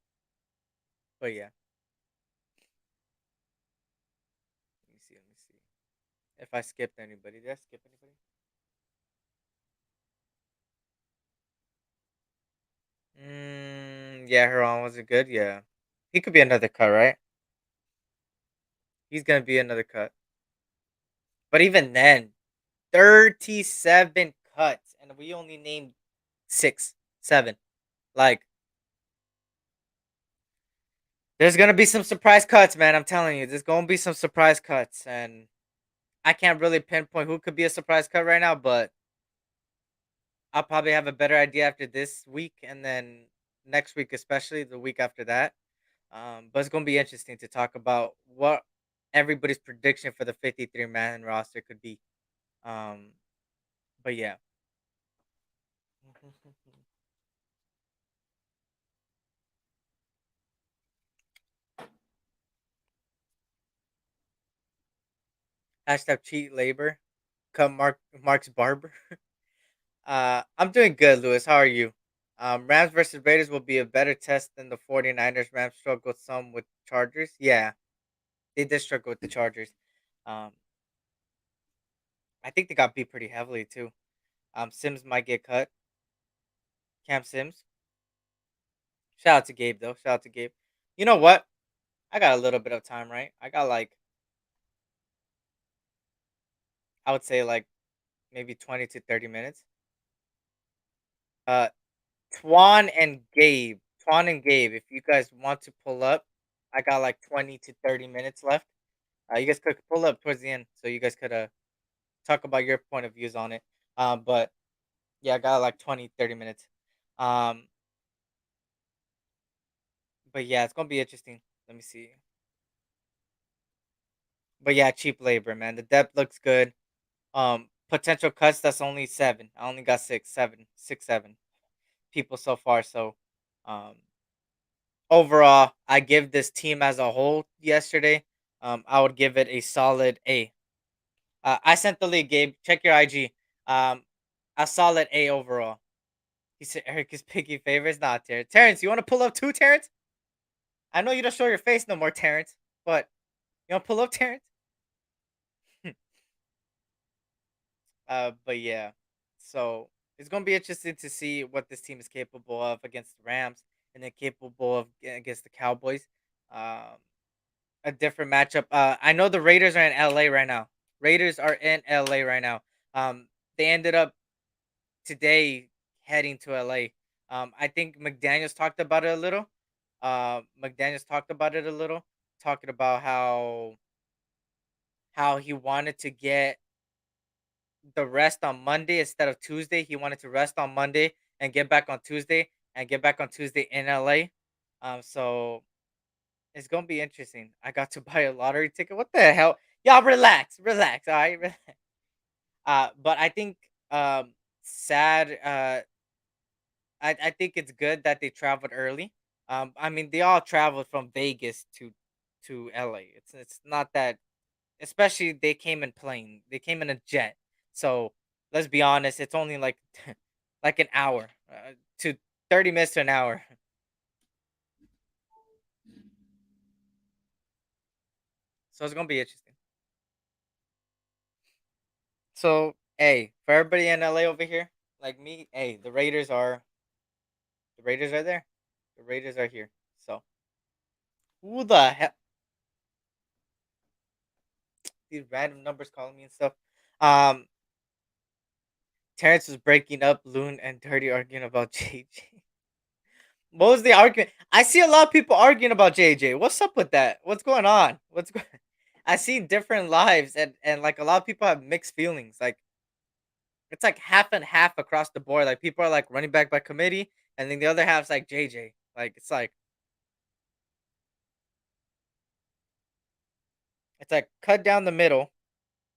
But yeah, let me see. Let me see. If I skipped anybody, did I skip anybody? Yeah, Heron wasn't good. Yeah, he could be another cut, right? He's gonna be another cut. But even then, 37 cuts, and we only named six, seven. Like, there's gonna be some surprise cuts, man. I'm telling you, there's gonna be some surprise cuts, and I can't really pinpoint who could be a surprise cut right now, but I'll probably have a better idea after this week, and then next week, especially the week after that. But it's gonna be interesting to talk about what everybody's prediction for the 53 man roster could be. Um, but yeah, hashtag cheat labor. Cut Mark's barber. I'm doing good, Lewis. How are you? Rams versus Raiders will be a better test than the 49ers. Rams struggled some with Chargers. Yeah, they did struggle with the Chargers. Um, I think they got beat pretty heavily too. Sims might get cut. Cam Sims. Shout out to Gabe though. Shout out to Gabe. You know what? I got a little bit of time, right? I got like I would say like maybe 20 to 30 minutes. Uh Twan and Gabe. Twan and Gabe, if you guys want to pull up, I got like 20 to 30 minutes left. You guys could pull up towards the end so you guys could talk about your point of views on it. But yeah, I got like 20, 30 minutes. Um but yeah, it's gonna be interesting. Let me see. But yeah, cheap labor, man. The depth looks good. Potential cuts, that's only seven. I only got seven people so far. So um overall, I give this team as a whole yesterday. I would give it a solid A. I sent the league, Gabe. Check your IG. Um, a solid A overall. He said Eric is picky favorites. Not Terrence. Terrence, you want to pull up too, Terrence? I know you don't show your face no more, Terrence. But you want to pull up, Terrence? But yeah. So it's gonna be interesting to see what this team is capable of against the Rams, and then capable of against the Cowboys. Um, a different matchup. I know the Raiders are in LA right now. Raiders are in LA right now. They ended up today heading to LA. I think McDaniel's talked about it a little. McDaniel's talked about it a little, talking about how he wanted to get the rest on Monday instead of Tuesday. He wanted to rest on Monday and get back on Tuesday and get back on Tuesday in LA. So it's gonna be interesting. I got to buy a lottery ticket. What the hell? Y'all relax, relax. All right. But I think sad. I think it's good that they traveled early. I mean they all traveled from Vegas to LA. It's not that, especially they came in plane. They came in a jet. So let's be honest. It's only like like an hour to 30 minutes to an hour. So it's gonna be interesting. So, hey, for everybody in LA over here, like me, hey, the Raiders are there. The Raiders are here. So, who the hell? These random numbers calling me and stuff. Um, Terrence was breaking up Loon and Dirty arguing about JJ. What was the argument? I see a lot of people arguing about JJ. What's up with that? What's going on? What's going? I see different lives, and like a lot of people have mixed feelings. Like it's like half and half across the board. Like people are like running back by committee, and then the other half's like JJ. Like it's like cut down the middle,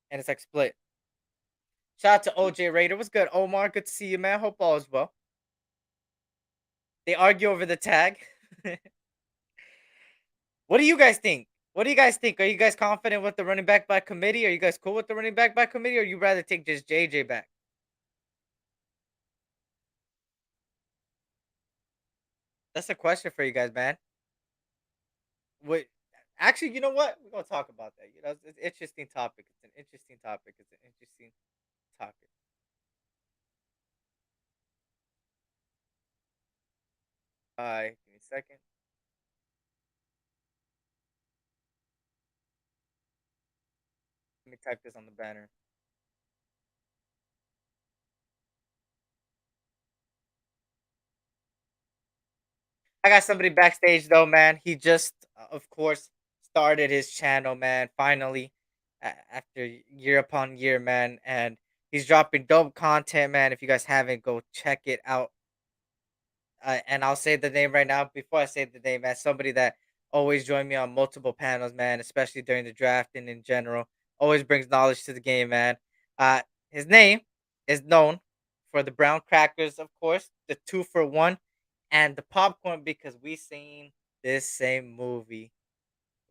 and it's like split. Shout out to OJ Raider. What's good, Omar? Good to see you, man. Hope all is well. They argue over the tag. What do you guys think? What do you guys think? Are you guys confident with the running back by committee? Are you guys cool with the running back by committee, or you rather take just JJ back? That's a question for you guys, man. What? Actually, you know what? We're gonna talk about that. It's an interesting topic. It's an interesting topic. It's an interesting topic. Give me a second. Let me type this on the banner. I got somebody backstage though, man. He just, of course, started his channel, man. Finally, after year upon year, man, and he's dropping dope content, man. If you guys haven't, go check it out. And I'll say the name right now. Before I say the name, man, somebody that always joined me on multiple panels, man, especially during the draft and in general, always brings knowledge to the game, man. Uh, his name is known for the brown crackers, of course, the 2 for 1, and the popcorn because we seen this same movie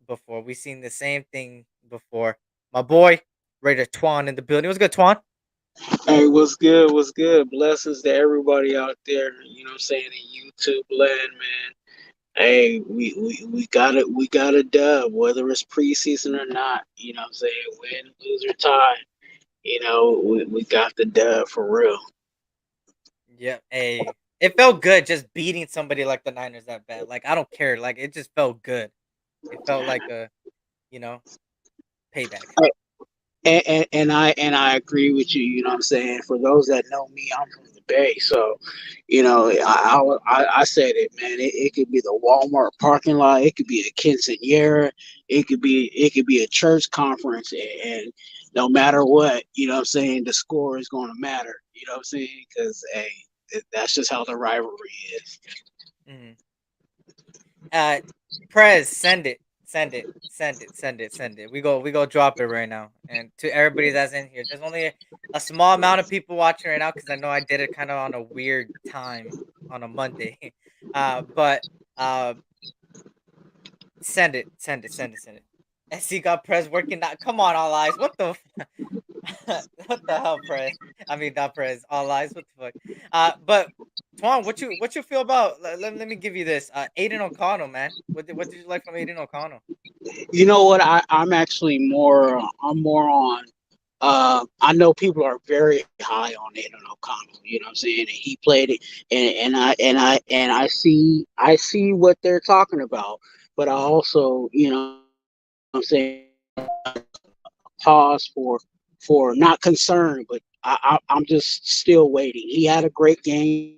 before. We seen the same thing before. My boy, Raider Twan in the building. What's good, Twan? Hey, what's good? What's good? Blessings to everybody out there, you know what I'm saying, in YouTube land, man. Hey, we got a dub, whether it's preseason or not, you know what I'm saying, win, lose, or tie, we got the dub for real. Yeah, hey, it felt good just beating somebody like the Niners that bad. Like I don't care. Like it just felt good. It felt like a, you know, payback. And I agree with you. You know what I'm saying. For those that know me, I'm from the Bay, so I said it, man. It could be the Walmart parking lot. It could be a quinceañera. It could be a church conference, and no matter what, you know what I'm saying, the score is going to matter. You know what I'm saying? Because hey, that's just how the rivalry is. Mhm. Uh, Prez, send it, send it, send it, send it, send it. We go drop it right now. And to everybody that's in here, there's only a small amount of people watching right now because I know I did it kind of on a weird time on a Monday. But send it, send it, send it, send it. SC got Prez working out. Come on, all eyes. What the what the hell, Prez? I mean, not Prez. All eyes. What the fuck? But Twan, what you feel about? Let me give you this. Aiden O'Connell, man. What did you like from Aiden O'Connell? You know what? I'm more on. I know people are very high on Aiden O'Connell. You know what I'm saying? And he played it, and I see what they're talking about. But I also, what I'm saying, pause for not concerned, but I'm just still waiting. He had a great game.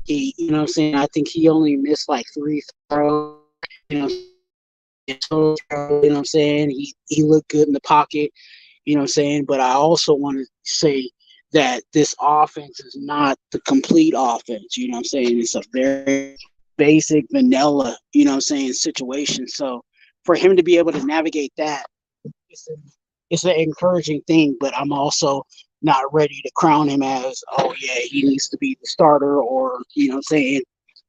You know what I'm saying? I think he only missed like three throws. You know, you know what I'm saying? He looked good in the pocket. You know what I'm saying? But I also want to say that this offense is not the complete offense. You know what I'm saying? It's a very basic vanilla, you know what I'm saying, situation. So for him to be able to navigate that, it's, a, it's an encouraging thing, but I'm also not ready to crown him as, oh, yeah, he needs to be the starter or, you know what I'm saying,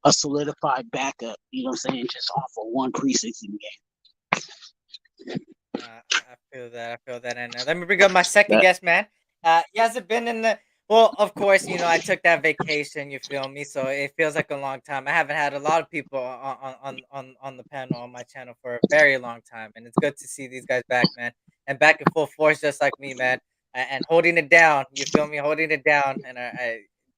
a solidified backup, you know what I'm saying, just off of one preseason game. I feel that. I feel that. And let me bring up my second That, guest, man. He hasn't been in the. Well, of course, I took that vacation. You feel me? So it feels like a long time. I haven't had a lot of people on the panel on my channel for a very long time, and it's good to see these guys back, man, and back in full force, just like me, man, and holding it down. You feel me? Holding it down, and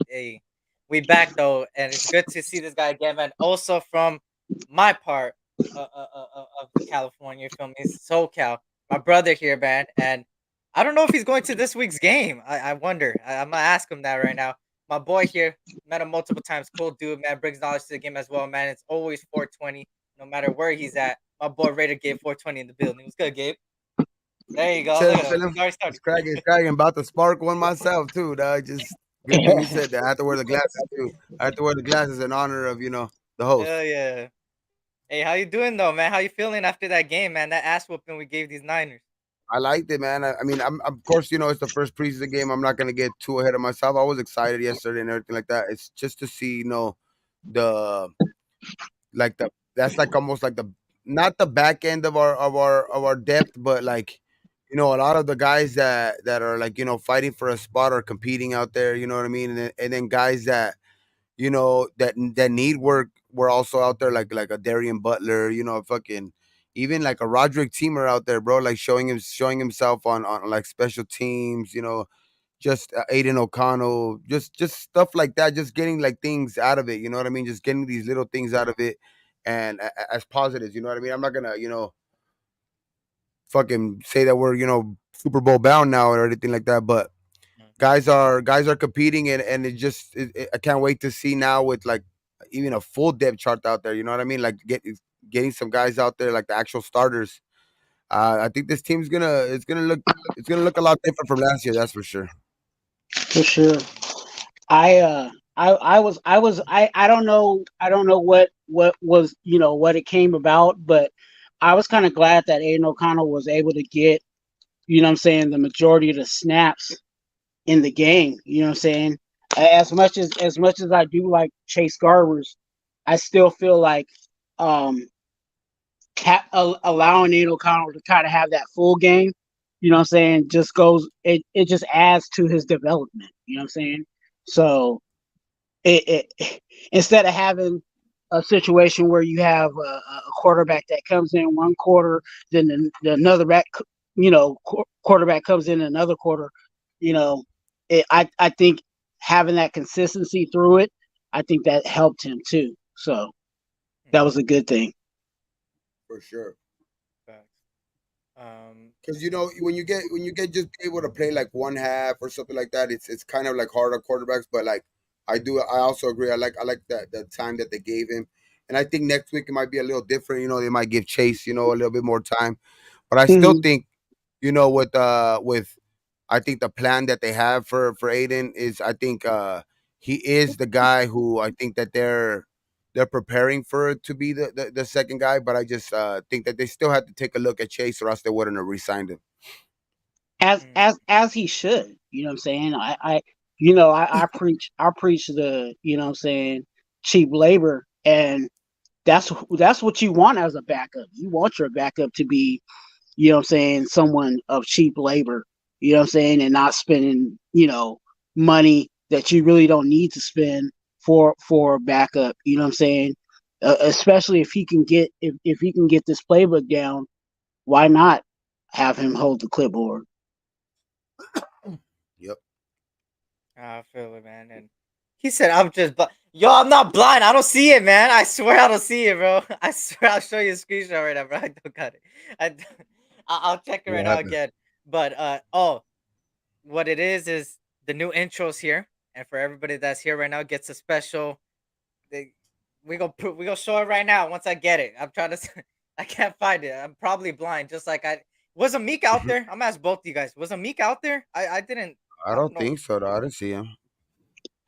hey, we back though, and it's good to see this guy again, man. Also from my part of California. You feel me? It's SoCal. My brother here, man, and I don't know if he's going to this week's game. I wonder. I'm gonna ask him that right now. My boy here, met him multiple times. Cool dude, man. Brings knowledge to the game as well, man. It's always 420, no matter where he's at. My boy Raider gave 420 in the building. What's good, Gabe? There you go. Look at him. Chilling. He's already It's started. cracking, it's cracking. About to spark one myself too, dog. Just good thing you said that. I have to wear the glasses too. I have to wear the glasses in honor of the host. Hell yeah. Hey, how you doing though, man? How you feeling after that game, man? That ass whooping we gave these Niners. I liked it, man. I mean, I'm of course it's the first preseason game. I'm not gonna get too ahead of myself. I was excited yesterday and everything like that. It's just to see the like the that's like almost like the not the back end of our depth, but like a lot of the guys that are like fighting for a spot or competing out there. You know what I mean? And then guys that that need work were also out there, like a Darian Butler, fucking even like a Roderick Teamer out there, bro, like showing himself on like special teams, just Aiden O'Connell, just stuff like that, just getting like things out of it. You know what I mean? Just getting these little things out of it, and as positives. You know what I mean? I'm not gonna fucking say that we're Super Bowl bound now or anything like that, but guys are competing, and I can't wait to see now with like even a full depth chart out there. You know what I mean? Like getting some guys out there like the actual starters. I think this team's gonna look a lot different from last year. That's for sure. for sure. I don't know what was what it came about, but I was kind of glad that Aiden O'Connell was able to get what I'm saying, the majority of the snaps in the game. You know what I'm saying? As much as I do like Chase Garbers, I still feel like um allowing Aiden O'Connell to kind of have that full game. You know what I'm saying? It just adds to his development. You know what I'm saying? So it instead of having a situation where you have a quarterback that comes in one quarter, then the another quarterback comes in another quarter. You know, I think having that consistency through it, I think that helped him too. So that was a good thing. For sure. Facts. Um, Because when you get just able to play like one half or something like that, it's kind of like hard on quarterbacks. But like I also agree. I like that the time that they gave him, and I think next week it might be a little different. They might give Chase a little bit more time, but I still Hmm. think with I think the plan that they have for Aiden is I think he is the guy who I think that they're preparing for to be the second guy, but I just think that they still have to take a look at Chase or else they wouldn't have re-signed him. mm, As he should. You know what I'm saying? I preach the what I'm saying, cheap labor, and that's what you want as a backup. You want your backup to be what I'm saying, someone of cheap labor. You know what I'm saying, and not spending money that you really don't need to spend for backup. You know what I'm saying? Especially if he can get this playbook down, why not have him hold the clipboard? Yep. I feel it, man. And he said, "I'm just yo. I'm not blind. I don't see it, man. I swear I don't see it, bro. I swear I'll show you a screenshot right now, bro. I don't got it. I, don't- I'll check it right What now happened? again. But what it is the new intros here, and for everybody that's here right now gets a special. They, we gonna show it right now once I get it. I'm trying to. I can't find it. I'm probably blind, just like I was. A Meek out there? I'm gonna ask both of you guys. Was a Meek out there? I didn't. I I don't don't know. think so. Though. I didn't see him.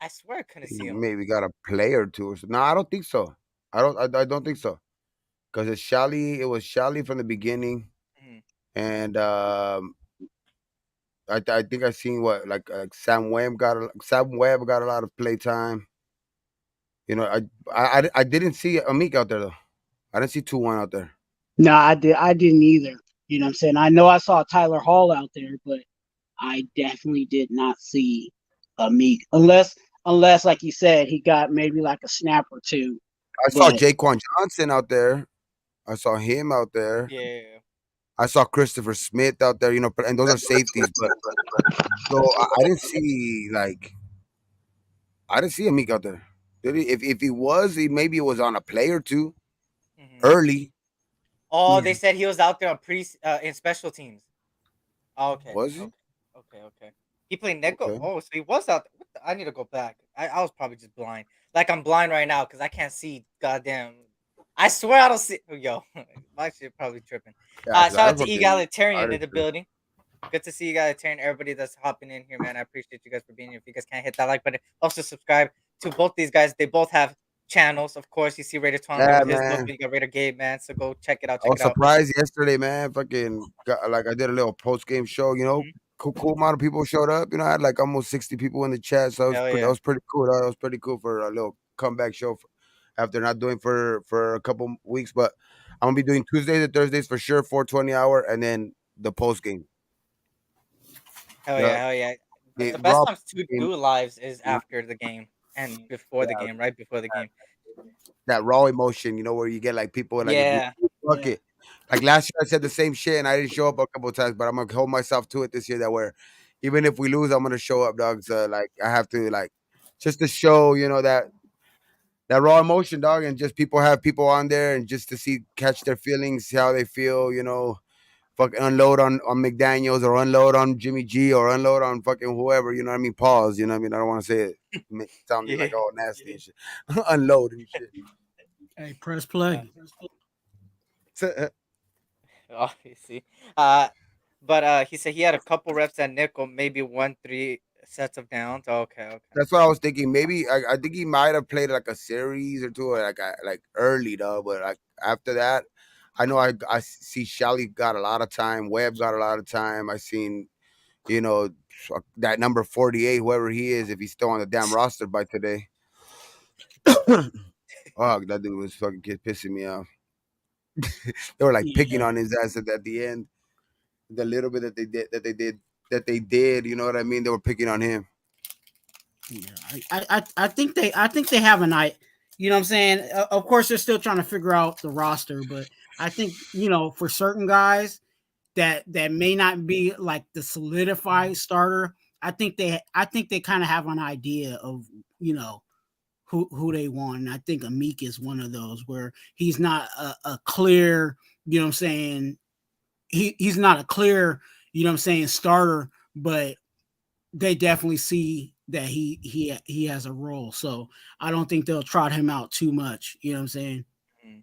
I swear I couldn't He see him. maybe got a play or two. Or no, I don't think so. I don't think so. Because it's Shally. It was Shally from the beginning, Mhm. and I think I seen what like Sam Webb got a lot of play time. I didn't see Amik out there though. I didn't see 2-1 out there. No, I didn't either. You know what I'm saying? I know I saw Tyler Hall out there, but I definitely did not see a Meek unless like you said he got maybe like a snap or two. I saw But Jaquan Johnson out there. I saw him out there. Yeah. I saw Christopher Smith out there. And those are safeties. But though I didn't see I didn't see Amik out there. Did he? If he was, maybe it was on a play or two Mhm. early. Oh, yeah. they said he was out there on in special teams. Oh, okay, Was he? okay, okay. He played nickel. Okay. Oh, so he was out there. I need to go back. I was probably just blind. Like I'm blind right now because I can't see. Goddamn. I swear I don't see. Yo, my shit probably tripping. Yeah, because Shout I out to fucking I Egalitarian in didn't the see. building. Good to see Egalitarian. Everybody that's hopping in here, man. I appreciate you guys for being here. If you guys can't hit that like button, also subscribe to both these guys. They both have channels. Of course, you see Raider Twan there Yeah, with his little man. video. You got Raider Gabe, man. So go check it out. I Check was it out. surprised yesterday, man. Fucking got, like I did a little post game show. Hmm. Cool amount of people showed up. I had like almost 60 people in the chat, so Hell that yeah. was pretty cool. That was pretty cool for a little comeback show after not doing for a couple weeks. But I'm gonna be doing Tuesdays and Thursdays for sure, 420 hour, and then the post game. Hell yeah, Yeah, hell yeah. The the best raw times to game. do lives is You know, after the game and before the yeah, game, right before the game. that raw emotion. Where you get like people in like a group. Yeah. Fuck Yeah. it. Like last year, I said the same shit and I didn't show up a couple of times, but I'm gonna hold myself to it this year. That where, Even if we lose, I'm gonna show up, dog. So like I have to like just to show, that raw emotion, dog, and just people have people on there and just to see catch their feelings, see how they feel, fucking unload on McDaniels or unload on Jimmy G or unload on fucking whoever, you know what I mean? Pause, you know what I mean? I don't want to say it sounding Yeah. like all nasty and shit. Unload and shit. Hey, press play. So, Obviously. Uh, but he said he had a couple reps at nickel, maybe 1-3 sets of downs. Okay, okay. that's what I was thinking. Maybe I think he might have played like a series or two, like early though. But like after that, I know I see Shelly got a lot of time. Webb got a lot of time. I seen you know that number 48, whoever he is, if he's still on the damn roster by today. Oh, that dude was fucking pissing me off. They were like picking Yeah, on his ass at the end. The little bit that they did, you know what I mean? They were picking on him. yeah. I think they have an eye. You know what I'm saying? Of course, they're still trying to figure out the roster, but I think for certain guys that may not be like the solidified starter. I think they kind of have an idea of you know who they want. And I think Amik is one of those where he's not a clear, what I'm saying, he's not a clear, starter, but they definitely see that he has a role. So I don't think they'll trot him out too much. You know what I'm saying? Mm.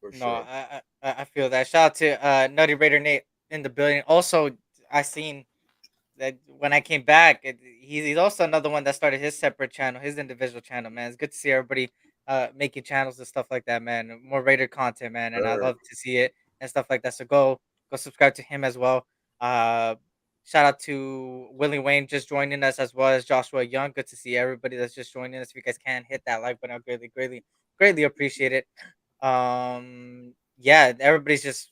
For No, sure. I feel that. Shout out to Nutty Raider Nate in the building. Also, I seen that when I came back, he's also another one that started his separate channel, his individual channel. Man, it's good to see everybody making channels and stuff like that, man. More Raider content, man, and I Sure. love to see it and stuff like that. So go subscribe to him as well. Uh, Shout out to Willie Wayne just joining us as well as Joshua Young. Good to see everybody that's just joining us. If you guys can hit that like button, I greatly appreciate it. Yeah, everybody's just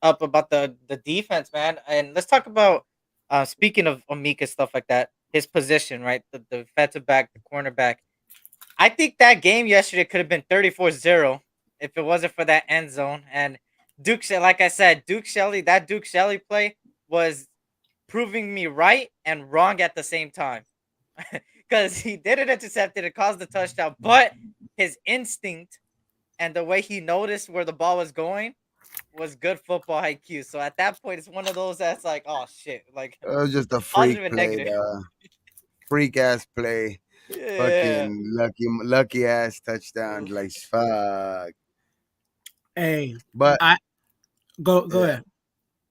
up about the defense, man. And let's talk about speaking of Amika stuff like that, his position, right? The defensive back, the cornerback. I think that game yesterday could have been 34-0 if it wasn't for that end zone. And like I said, Duke Shelley play was proving me right and wrong at the same time. Because he didn't intercept it, it caused the touchdown, but his instinct and the way he noticed where the ball was going was good football IQ. So at that point, it's one of those that's like, oh shit, like It was just a freak positive and play, negative. freak ass play. Yeah. Fucking lucky ass touchdown. Like fuck. Hey, But I go yeah. ahead.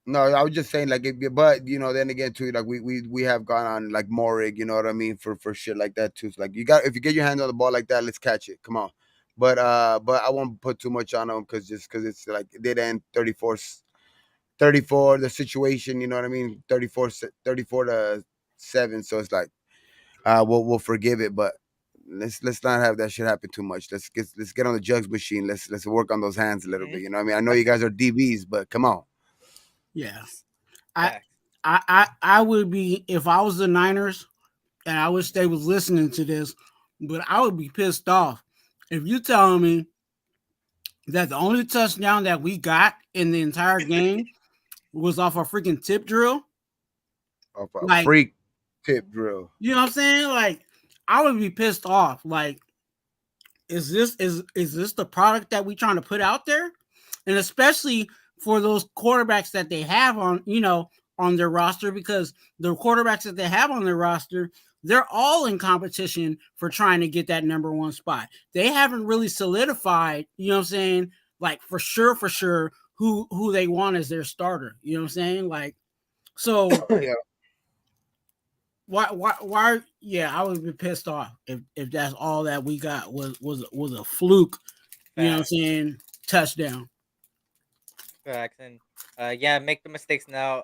No, I was just saying like, but then again too, like we have gone on like Morig, you know what I mean, for shit like that too. So, like you got if you get your hand on the ball like that, let's catch it. Come on, but I won't put too much on them because it's like it did end 34 the situation, you know what I mean, 34 to 7. So it's like we'll forgive it, but let's not have that shit happen too much. Let's get on the jugs machine. Let's work on those hands a little Mhm. bit. You know what I mean? I know you guys are DBs, but come on. Yeah, I Facts. I would be if I was the Niners, and I wish they was listening to this, but I would be pissed off if you telling me that the only touchdown that we got in the entire game was off a freaking tip drill. Off a Like, freak tip drill. you know what I'm saying? Like, I would be pissed off. Like, is this the product that we trying to put out there? And especially for those quarterbacks that they have on their roster, because the quarterbacks that they have on their roster, they're all in competition for trying to get that number one spot. They haven't really solidified, you know what I'm saying, like for sure who they want as their starter. You know what I'm saying? Like, so Yeah. why yeah, I would be pissed off if that's all that we got was a fluke, you know what I'm Facts. saying, touchdown. Facts. And yeah, make the mistakes now,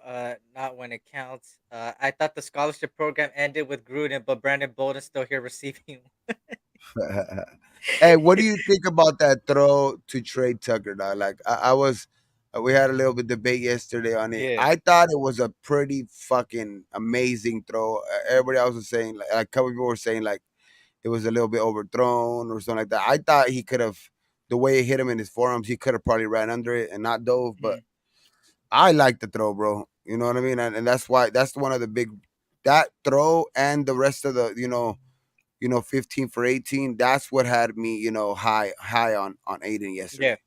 not when it counts. I thought the scholarship program ended with Gruden, but Brandon Bolden's still here receiving. Hey, what do you think about that throw to Trey Tucker? Dog? Like I was, we had a little bit debate yesterday on it. Yeah. I thought it was a pretty fucking amazing throw. Everybody else was saying like a couple people were saying like it was a little bit overthrown or something like that. I thought he could have, the way it hit him in his forearms, he could have probably ran under it and not dove. But Mhm. I like the throw, bro. You know what I mean? And that's why that's one of the big that throw and the rest of the 15 for 18. That's what had me high on Aiden Yeah. yesterday.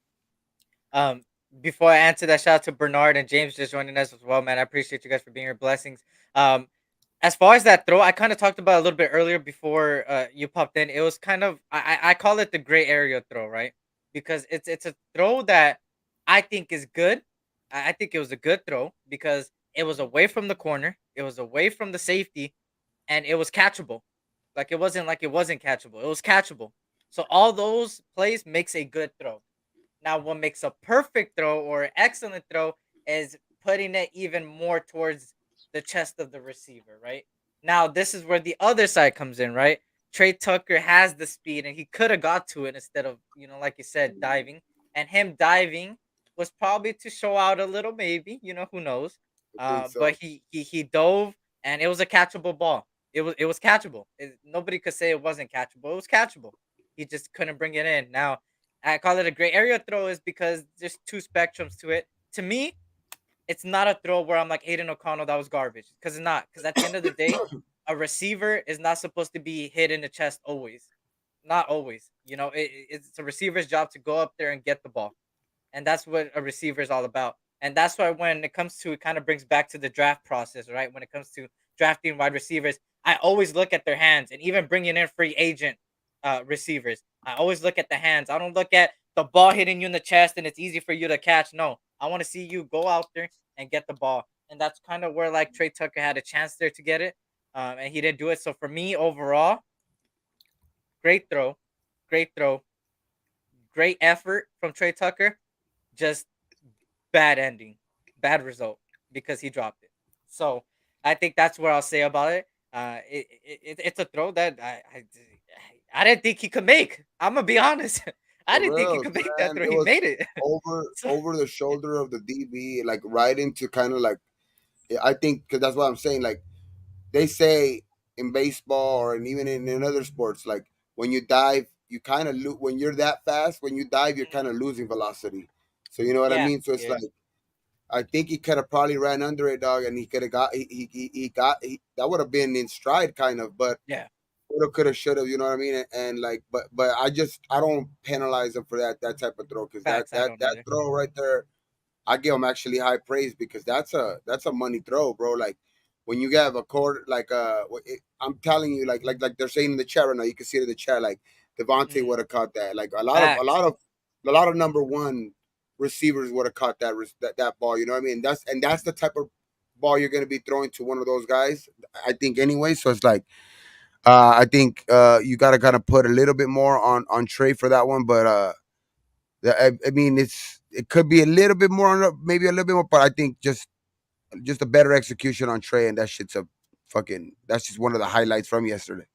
Um, Before I answer that, shout out to Bernard and James just joining us as well, man. I appreciate you guys for being here. Blessings. Um, as far as that throw, I kind of talked about it a little bit earlier before you popped in. It was kind of I call it the gray area throw, right? Because it's a throw that I think is good. I think it was a good throw because it was away from the corner, it was away from the safety, and it was catchable. Like it wasn't catchable. It was catchable. So all those plays makes a good throw. Now, what makes a perfect throw or excellent throw is putting it even more towards the chest of the receiver, right? Now, this is where the other side comes in, right? Trey Tucker has the speed and he could have got to it instead of, like you said, diving. And him diving was probably to show out a little, maybe, who knows. I think But so. he dove and it was a catchable ball. It was catchable. Nobody could say it wasn't catchable. It was catchable. He just couldn't bring it in. Now, I call it a gray area throw is because there's two spectrums to it. To me, it's not a throw where I'm like Aiden O'Connell, that was garbage. Because it's not. Because at the end of the day, a receiver is not supposed to be hit in the chest always. Not always. It's a receiver's job to go up there and get the ball. And that's what a receiver is all about. And that's why when it comes to it kind of brings back to the draft process, right? When it comes to drafting wide receivers, I always look at their hands and even bringing in free agent receivers. I always look at the hands. I don't look at the ball hitting you in the chest and it's easy for you to catch. No, I want to see you go out there and get the ball. And that's kind of where like Trey Tucker had a chance there to get it. And he didn't do it. So for me overall, great throw, great throw, great effort from Trey Tucker. Just bad ending, bad result because he dropped it. So I think that's what I'll say about it. It's a throw that I didn't think he could make. I'm gonna be honest. I For didn't think he real, could make that man. throw. It He was made it. over So over the shoulder of the DB, like right into kind of like I think because that's what I'm saying. Like they say in baseball or even in other sports, like when you dive, you kind of when you're that fast. When you dive, you're mhm. kind of losing velocity. So you know what I Yeah, mean. So it's yeah, like I think he could have probably ran under it, dog, and he could have got that would have been in stride, kind of, but yeah. woulda, coulda, shoulda, you know what I mean? And like, but I don't penalize him for that type of throw because Facts. I don't that either. throw right there, I give him actually high praise because that's a money throw, bro. Like when you have a quarter, like I'm telling you, like they're saying in the chat right now, you can see it in the chat, like Devontae Mhm. would have caught that. Like Facts. a lot of number one receivers would have caught that ball. You know what I mean? That's the type of ball you're gonna be throwing to one of those guys. I think anyway. So it's like I think you got to kind of put a little bit more on Trey for that one, but I mean it could be a little bit more, maybe a little bit more, but I think just a better execution on Trey, and that shit's a fucking that's just one of the highlights from yesterday.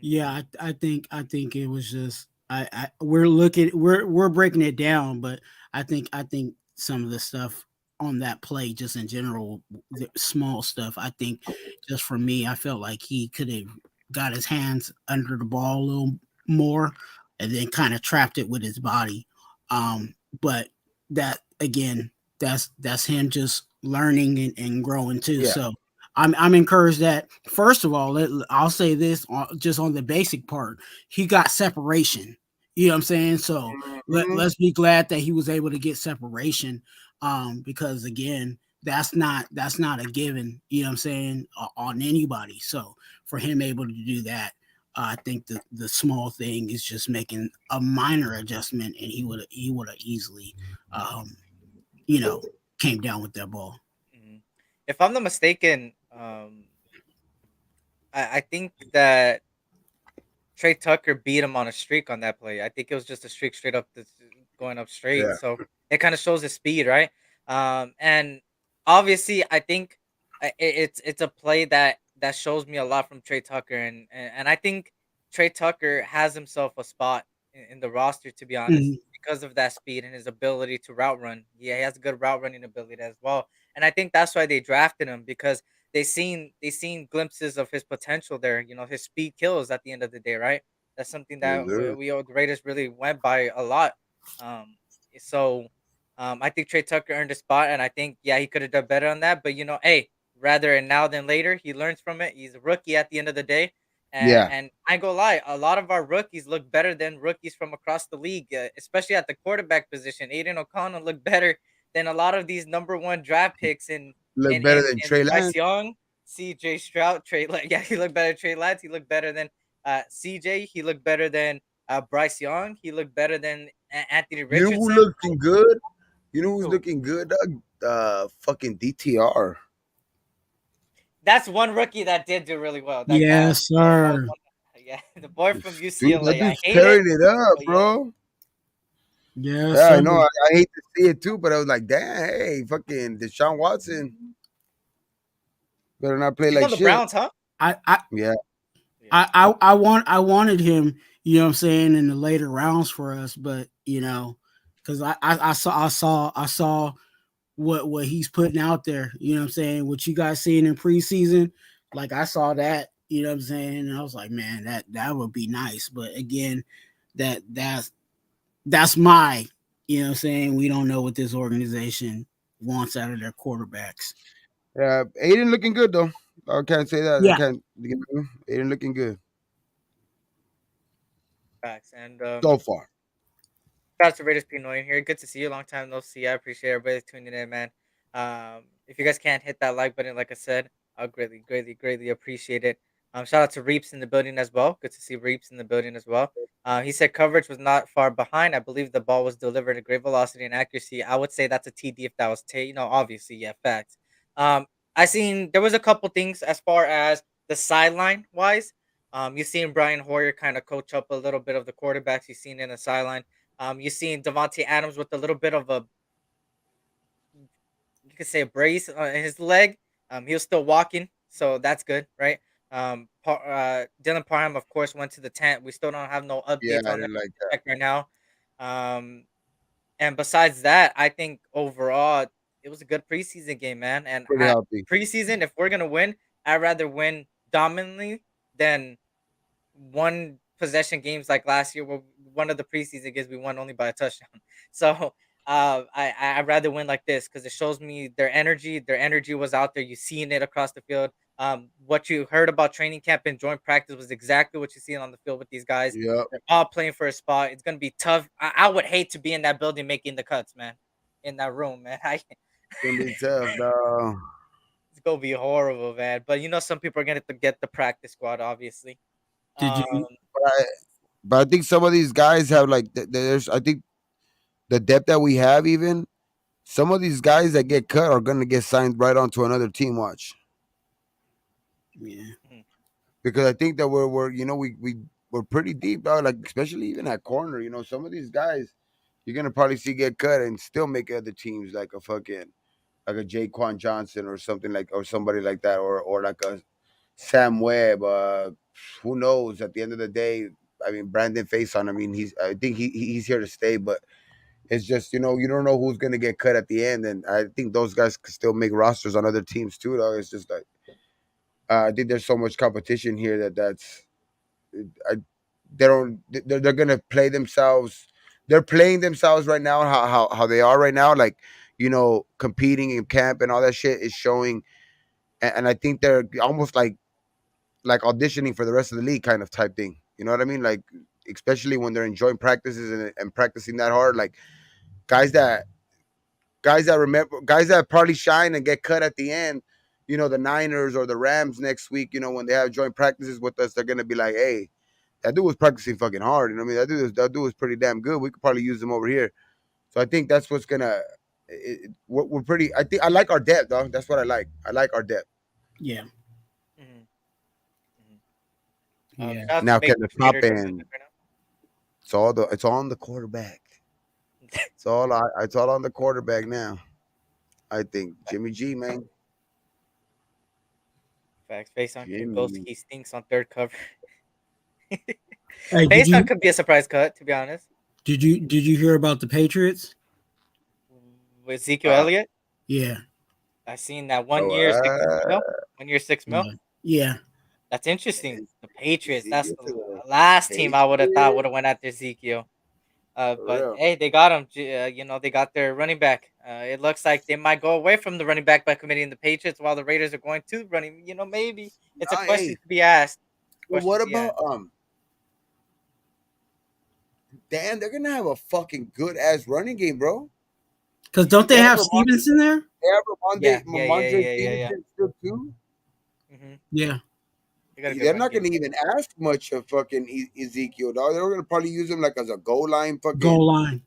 Yeah, Mhm. I think it was just we're breaking it down, but I think some of the stuff on that play, just in general, the small stuff. I think just for me, I felt like he could have got his hands under the ball a little more, and then kind of trapped it with his body. But that again, that's him just learning and growing too. Yeah, So I'm encouraged that first of all, I'll say this just on the basic part, he got separation. You know what I'm saying? So hmm let's be glad that he was able to get separation, because again, that's not a given. You know what I'm saying, on anybody. So for him able to do that, I think the small thing is just making a minor adjustment, and he would have easily, um, you know, came down with that ball. Mhm. If I'm not mistaken, I think that Trey Tucker beat him on a streak on that play. I think it was just a streak straight up, going up straight. yeah, So it kind of shows his speed, right? And obviously, I think it's a play that shows me a lot from Trey Tucker, and I think Trey Tucker has himself a spot in the roster, to be honest, Mhm. because of that speed and his ability to route run. Yeah, he has a good route running ability as well, and I think that's why they drafted him because they seen glimpses of his potential there. His speed kills at the end of the day, right? That's something yes, that sir. we the Raiders really went by a lot. Um, so I think Trey Tucker earned a spot, and I think yeah he could have done better on that. But hey, rather and now than later, he learns from it. He's a rookie at the end of the day, Yeah, and I ain't gonna lie, a lot of our rookies look better than rookies from across the league, especially at the quarterback position. Aiden O'Connell looked better than a lot of these number one draft picks in look in better in, than in Trey Bryce Lance. Young, C.J. Stroud, Trey. Yeah, he looked better. Trey Lance, he looked better than C.J. He looked better than Bryce Young. He looked better than Anthony You know who Richardson. looking good? You know who's Who? looking good, Doug? Fucking DTR. That's one rookie that did do really well. Yes, That was sir. one. Yeah, the boy from Dude, that UCLA. I dude's hate it, carrying it up, but yeah, bro. Yes, Yeah, sir. I know. I hate to see it too, but I was like, damn, hey, fucking Deshaun Watson better not play he's like on the shit. Browns, huh? I, I, Yeah, Yeah. I wanted him, you know what I'm saying, in the later rounds for us, but because I saw what he's putting out there, you know what I'm saying, what you guys seeing in preseason, like I saw that, you know what I'm saying, and I was like, man, that would be nice. But again, that's my, you know what I'm saying, we don't know what this organization wants out of their quarterbacks. yeah. Aiden looking good though. I can't say that. I Yeah. can't. Aiden looking good Facts. And so far. shout out to Raiders Pinoy here. Good to see you. Long time no see. I appreciate everybody tuning in, man. If you guys can't hit that like button, like I said, I'll greatly appreciate it. Shout out to Reeps in the building as well. Good to see Reeps in the building as well. He said coverage was not far behind. I believe the ball was delivered at great velocity and accuracy. I would say that's a TD if that was obviously, yeah, facts. Um, I seen there was a couple things as far as the sideline wise. You've seen Brian Hoyer kind of coach up a little bit of the quarterbacks you've seen in the sideline. You seen Devontae Adams with a little bit of a, you could say, a brace on his leg. He was still walking, so that's good, right? Dylan Parham, of course, went to the tent. We still don't have no Yeah, updates I on that didn't like check right now. Um, and besides that, I think overall it was a good preseason game, man. And pretty healthy. preseason, if we're gonna win, I'd rather win dominantly than one possession games like last year. Where one of the preseason games we won only by a touchdown. So I'd rather win like this because it shows me their energy. Their energy was out there. You seeing it across the field. What you heard about training camp and joint practice was exactly what you see on the field with these guys. Yep, They're all playing for a spot. It's gonna be tough. I would hate to be in that building making the cuts, man. In that room, man. gonna be tough, It's though. gonna be horrible, man. But some people are gonna get the practice squad, obviously. Did Um, you But I think some of these guys have like there's I think the depth that we have even some of these guys that get cut are gonna get signed right onto another team. Watch yeah. mhm, because I think that we're we're pretty deep, dog. Like especially even at corner, some of these guys you're gonna probably see get cut and still make other teams like a fucking like a Jaquan Johnson or something like or somebody like that or like a Sam Webb. Who knows? At the end of the day, I mean Brandon Faison. I mean I think he's here to stay, but it's just you don't know who's gonna get cut at the end, and I think those guys could still make rosters on other teams too. Though it's just like I think there's so much competition here that's I, they don't they're gonna play themselves. They're playing themselves right now. How they are right now, like competing in camp and all that shit is showing, and I think they're almost like auditioning for the rest of the league kind of type thing. You know what I mean? Like especially when they're enjoying practices and practicing that hard, like guys that guys that probably shine and get cut at the end. The Niners or the Rams next week. When they have joint practices with us, they're gonna be like, "Hey, that dude was practicing fucking hard." You know what I mean? That dude was pretty damn good. We could probably use him over here. So I think that's what's gonna. We're pretty. I think I like our depth, dog. That's what I like. I like our depth. Yeah. mhm, mhm. Yeah. Shout out to Now, Make can the Creator top joining us end? right It's all on the quarterback. now. It's all on the quarterback now. I think Jimmy G, man. Facts. Faison can boast Jimmy. he stinks on third cover. Hey, Faison could be a surprise cut, to be honest. did you hear about the Patriots? With Ezekiel Uh, Elliott, Yeah. I seen that oh, 1 year 6 mil. 1 year 6 mil. Yeah. Yeah. That's interesting. The Patriots. That's Ezekiel to the the last team I would have thought would Patriots. have went after Ezekiel. For But real. hey, they got him. They got their running back. It looks like they might go away from the running back by committee in the Patriots, while the Raiders are going to running. Maybe it's a question Hey, to be asked. but Question what to be about asked. damn, they're gonna have a fucking good ass running game, bro. Because don't They they have have Ramondre, Stevenson there? they have Yeah, yeah, yeah, Ramondre yeah, yeah, yeah. Stevenson still too. hmm Yeah, They got a good They're run not game. gonna even ask much of fucking Ezekiel, dog. They're gonna probably use him like as a goal line goal fucking line.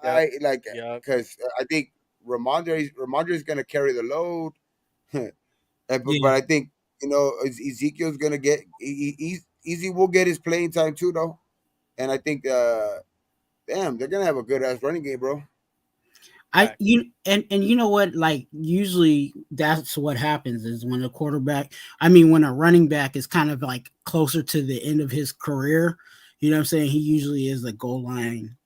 Yep, guy, like yep. because I think Ramondre is gonna carry the load. But Yeah, I think Ezekiel's gonna get Easy will get his playing time too, though. And I think, damn, they're gonna have a good ass running game, bro. I Facts. you and you know what? Like usually that's what happens is when a quarterback, I mean, when a running back is kind of like closer to the end of his career, you know what I'm saying? He usually is the goal line,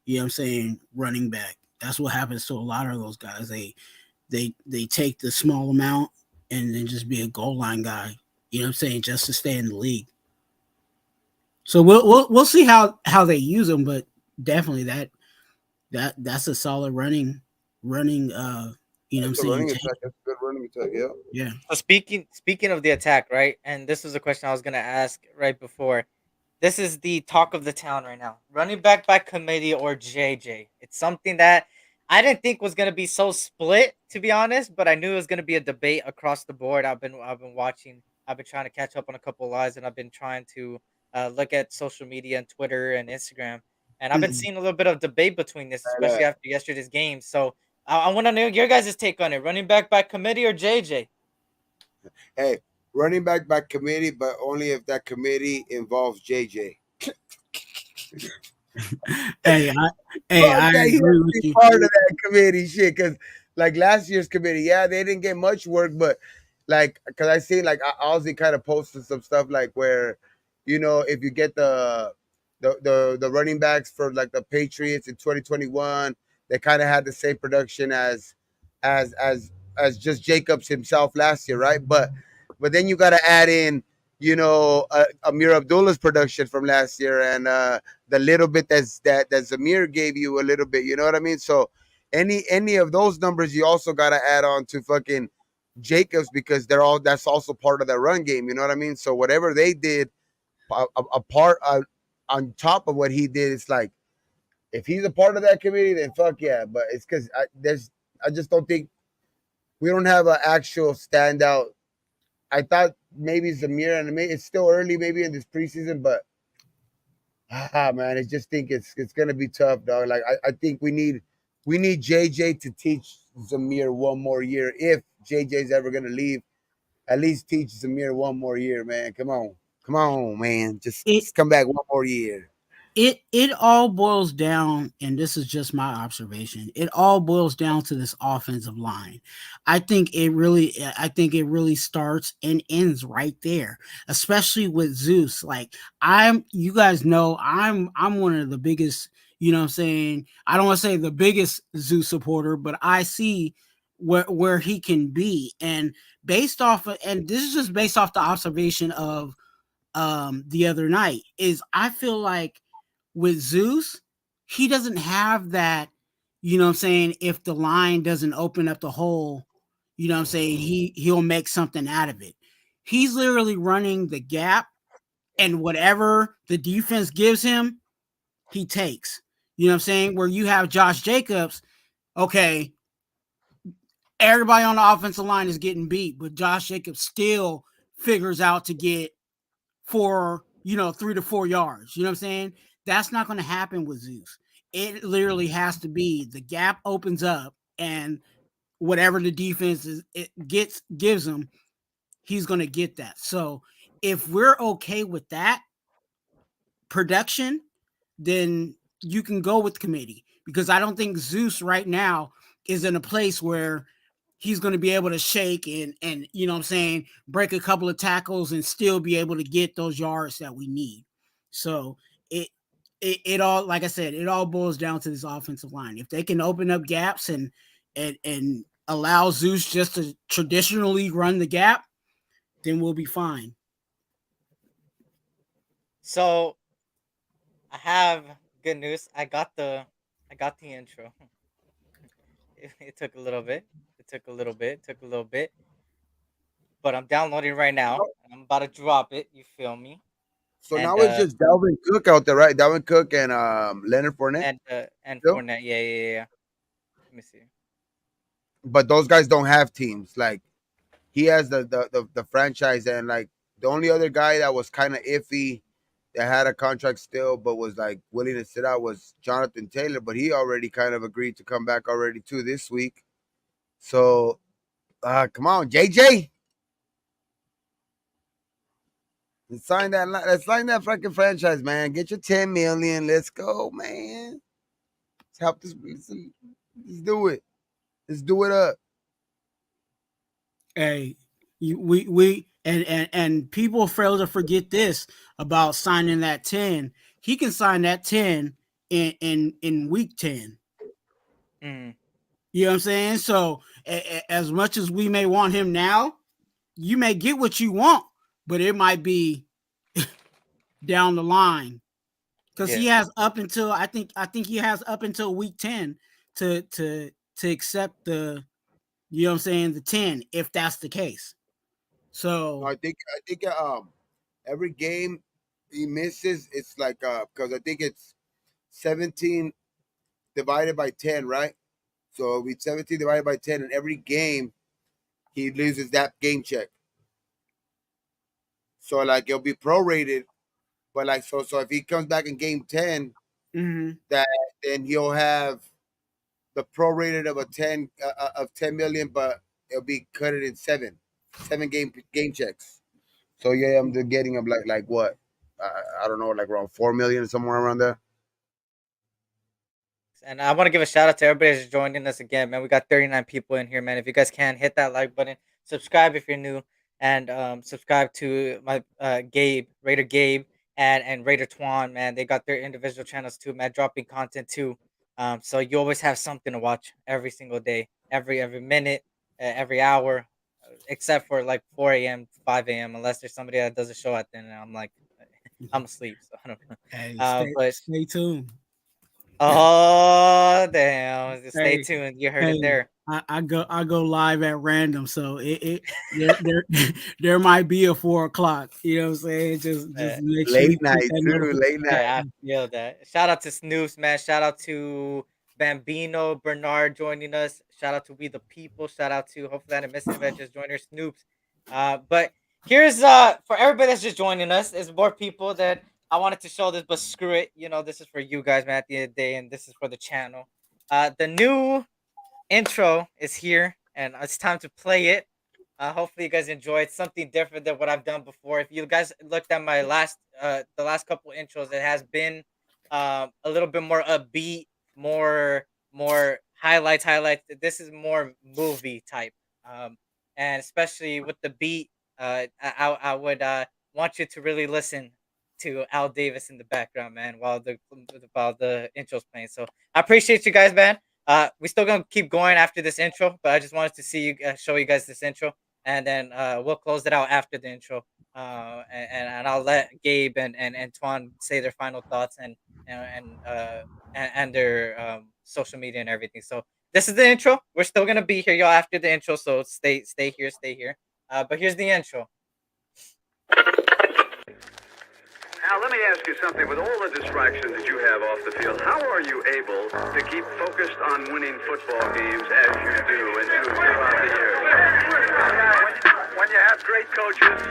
you know what I'm saying, running back. That's what happens to a lot of those guys. They take the small amount and then just be a goal line guy, you know what I'm saying, just to stay in the league. So we'll see how they use them, but definitely that's a solid running you know what I'm That's a saying running take. attack. That's a good running attack. Yeah. Yeah. So speaking of the attack, right? And this was a question I was gonna ask right before. This is the talk of the town right now. Running back by committee or JJ. It's something that I didn't think was gonna be so split, to be honest, but I knew it was gonna be a debate across the board. I've been watching. I've been trying to catch up on a couple of lives, and I've been trying to look at social media and Twitter and Instagram, and I've been Mm-mm. seeing a little bit of debate between this, And, especially after yesterday's game. So I want to know your guys' take on it. Running back by committee or JJ? hey, running back by committee, but only if that committee involves JJ. hey I hey Fuck I that. He has agree to with be you. part of that committee shit. Cause like last year's committee, yeah, they didn't get much work, but like, cause I see like Ozzy kind of posted some stuff like where, if you get the running backs for like the Patriots in 2021, they kind of had the same production as as as just Jacobs himself last year, right? But then you got to add in, Amir Abdullah's production from last year and the little bit that Zamir gave you a little bit. You know what I mean? So any of those numbers, you also got to add on to fucking Jacobs because that's also part of that run game. You know what I mean? So whatever they did, a part on top of what he did, it's like if he's a part of that committee, then fuck yeah. But it's because I just don't think we don't have an actual standout. I thought maybe Zamir and it's still early, maybe in this preseason, but man, I just think it's gonna be tough, dog. Like I think we need JJ to teach Zamir one more year. If JJ's ever gonna leave, at least teach Zamir one more year, man. Come on, man. It just come back one more year. it all boils down, and this is just my observation, it all boils down to this offensive line. I think it really starts and ends right there, especially with Zeus. Like, you guys know, I'm one of the biggest, you know what I'm saying, I don't want to say the biggest Zeus supporter, but I see where he can be. And based off of, and this is just based off the observation of the other night, is I feel like with Zeus, he doesn't have that, you know what I'm saying, if the line doesn't open up the hole, you know what I'm saying, he'll make something out of it. He's literally running the gap, and whatever the defense gives him, he takes. You know what I'm saying? Where you have Josh Jacobs, okay, everybody on the offensive line is getting beat, but Josh Jacobs still figures out to get for 3 to 4 yards. You know what I'm saying? That's not going to happen with Zeus. It literally has to be the gap opens up, and whatever the defense it gives him, he's going to get that. So if we're okay with that production, then you can go with committee, because I don't think Zeus right now is in a place where he's going to be able to shake and you know what I'm saying, break a couple of tackles and still be able to get those yards that we need. So it it all, like I said, it all boils down to this offensive line. If they can open up gaps and allow Zeus just to traditionally run the gap, then we'll be fine. So I have good news. I got the intro. It took a little bit. It took a little bit. It took a little bit. But I'm downloading right now. I'm about to drop it. You feel me? So And now it's just Dalvin Cook out there, right? Dalvin Cook and Leonard Fournette and still, Fournette. Yeah. Let me see. but those guys don't have teams. Like he has the franchise, and like the only other guy that was kind of iffy that had a contract still, but was like willing to sit out was Jonathan Taylor. But he already kind of agreed to come back already too this week. So come on, JJ. Let's sign that fucking franchise, man. Get your 10 million. Let's go, man. Let's help this. Let's do it. Let's do it up. Hey, we and people fail to forget this about signing that 10. He can sign that 10 in week 10. Mm, You know what I'm saying? So as much as we may want him now, you may get what you want, but it might be down the line because yeah. he has up until I think he has up until week 10 to accept the, you know what I'm saying, the 10 if that's the case. No, So I think every game he misses, it's like because I think it's 17 divided by 10, right? So it'll be 17 divided by 10, and every game he loses that game check. So like it'll be prorated, but like so if he comes back in game 10, mhm. that then he'll have the prorated of a 10 of 10 million, but it'll be cut it in seven game checks. So yeah, I'm getting him like what? I don't know, like around 4 million, somewhere around there. And I want to give a shout out to everybody that's joining us again, man. We got 39 people in here, man. If you guys can hit that like button, subscribe if you're new, and subscribe to my Raider Gabe, and Raider Twan, man. They got their individual channels too, man, dropping content too. So you always have something to watch every single day, every minute, every hour, except for like 4 a.m., 5 a.m. Unless there's somebody that does a show at then, and I'm like, I'm asleep, so I don't know. Hey, But stay tuned. oh damn! Just stay Hey, tuned. You heard it hey, there. I go live at random, so there might be a 4 o'clock. You know what I'm saying? Just Uh, make sure you Late click night that too, late notification. night. I feel that. Shout out to Snoops, man. Shout out to Bambino Bernard joining us. Shout out to We the People. Shout out to, hopefully I didn't miss anybody just joined us, Snoops. But here's for everybody that's just joining us. There's more people that I wanted to show this, but screw it. You know, this is for you guys, man. At the end of the day, and this is for the channel. The new intro is here, and it's time to play it. Hopefully, you guys enjoy it. Something different than what I've done before. If you guys looked at my the last couple intros, it has been a little bit more upbeat, more highlights. This is more movie type, um, and especially with the beat, I would want you to really listen to Al Davis in the background, man, while the intro's playing. So I appreciate you guys, man. We still gonna keep going after this intro, but I just wanted to see you show you guys this intro, and then we'll close it out after the intro. And I'll let Gabe and Antoine say their final thoughts and their social media and everything. So this is the intro. We're still gonna be here, y'all, after the intro. So stay here. But here's the intro. Now, let me ask you something. With all the distractions that you have off the field, how are you able to keep focused on winning football games as you do and do throughout the year? When you have great coaches,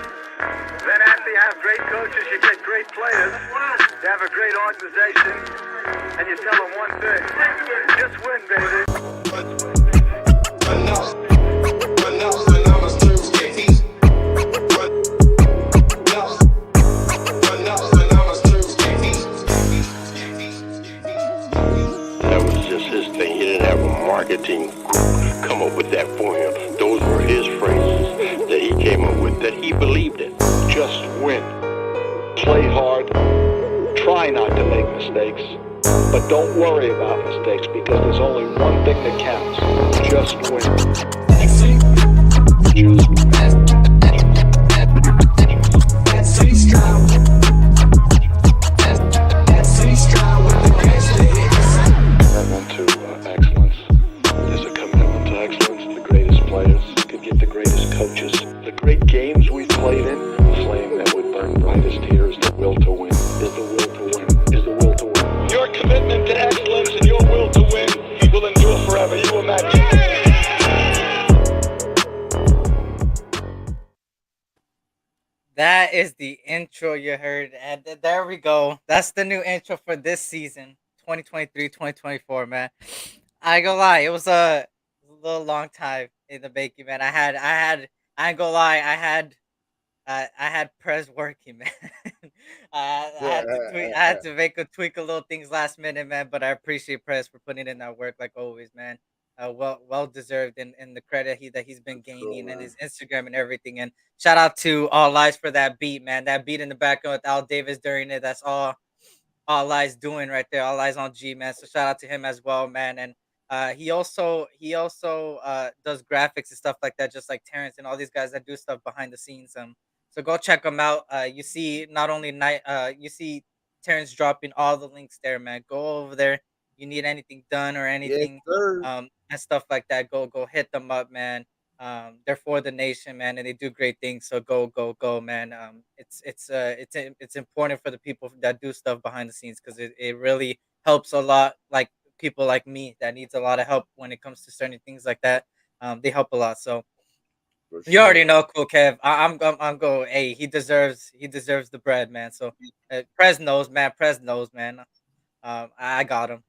then after you have great coaches, you get great players. You have a great organization, and you tell them one thing: just win, baby. That was just his thing. He didn't have a marketing group come up with that for him. Those were his phrases that he came up with, that he believed in. Just win. Play hard. Try not to make mistakes. But don't worry about mistakes because there's only one thing that counts. Just win. Just win. players, could get the greatest coaches. The great games we've played in, the flame that would burn brightest here is the will to win. Is the will to win. Is the will to win. Your commitment to excellence and your will to win will endure forever. You imagine. That is the intro you heard. And there we go. That's the new intro for this season, 2023-2024, man. I ain't gonna lie, it was a little long time in the making, man. I ain't gonna lie, I had Prez working, man. I had to tweak. I had to make a tweak a little things last minute, man. But I appreciate Prez for putting in that work, like always, man. Well deserved, and the credit he's been Cool, gaining and man. his Instagram and everything. And shout out to All Lies for that beat, man. That beat in the background with Al Davis during it. That's all Eyes doing right there. All Eyes on G, man. So shout out to him as well, man. And he also does graphics and stuff like that, just like Terrence and all these guys that do stuff behind the scenes. So go check them out. You see not only night you see Terrence dropping all the links there, man. Go over there. You need anything done or Yes, anything sir. and stuff like that. Go hit them up, man. They're for the nation, man, and they do great things. So go, man. It's important for the people that do stuff behind the scenes because it really helps a lot. Like people like me that needs a lot of help when it comes to certain things like that. They help a lot. So For you already sure. know, Cool Kev. I'm going. Hey, he deserves the bread, man. So Prez knows, man. Prez knows, man. I got him.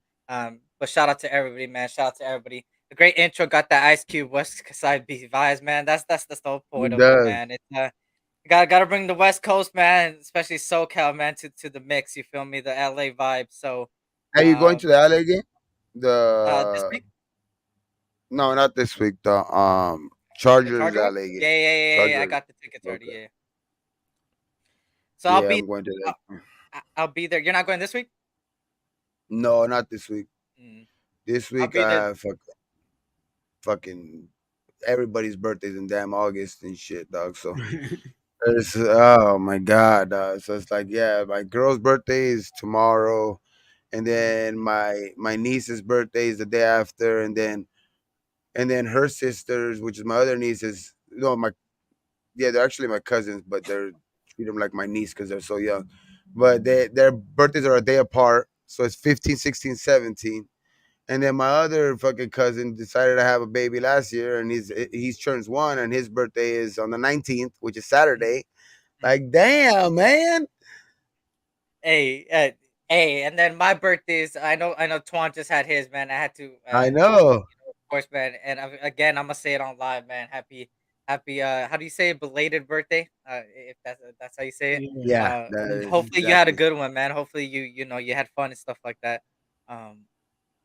But shout out to everybody, man. Shout out to everybody. The great intro got that Ice Cube West Side Beat vibes, man. That's the whole point It of it, does. man. It's gotta bring the West Coast, man, especially SoCal, man, to the mix. You feel me? The LA vibe. So, Are you going to um, the LA game? this The week no, not this week. The the Chargers Charger one. LA Yeah, game. yeah, yeah, yeah, yeah. I Chargers. got the tickets already. Okay. Yeah. So Yeah, I'm going to I'll, that. I'll be there. You're not going this week. No, not this week. Mm, This I'll week, be there. fucking everybody's birthdays in damn August and shit, dog. So oh my god. So it's like, yeah, my girl's birthday is tomorrow, and then my niece's birthday is the day after, and then her sisters, which is my other nieces. No, my yeah, they're actually my cousins, but they're treat them like my niece because they're so young. But their birthdays are a day apart, so it's 15, 16, 17. And then my other fucking cousin decided to have a baby last year, and he's turns one, and his birthday is on the 19th, which is Mm, Saturday. mm. Like, damn, man. Hey, hey, and then my birthdays. I know. Twan just had his, man. I had to, I know. of course, man. And again, I'm gonna say it on live, man. Happy. How do you say it? Belated birthday? If that's how you say it. Yeah, And that is hopefully you had a exactly. good one, man. Hopefully you had fun and stuff like that. Um,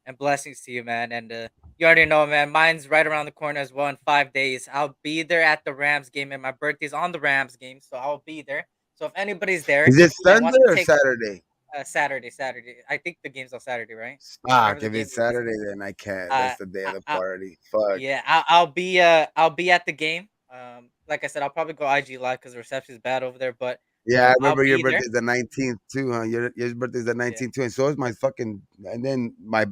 and blessings to you, man. And you already know, man. Mine's right around the corner as well in 5 days. I'll be there at the Rams game, and my birthday's on the Rams game, so I'll be there. So if anybody's there Is it and wants Sunday to or take Saturday? Saturday. I think the game's on Saturday, right? Whenever Fuck, the if game it's is. Saturday, then I can't. Uh, That's the day of I, the I, party. Fuck. yeah, I'll be at the game. Like I said, I'll probably go IG live because the reception's bad over there, but Yeah, I I'll remember your be there. birthday's the 19th too, huh? Your birthday's the Yeah, 19th too, and so is my fucking. And then my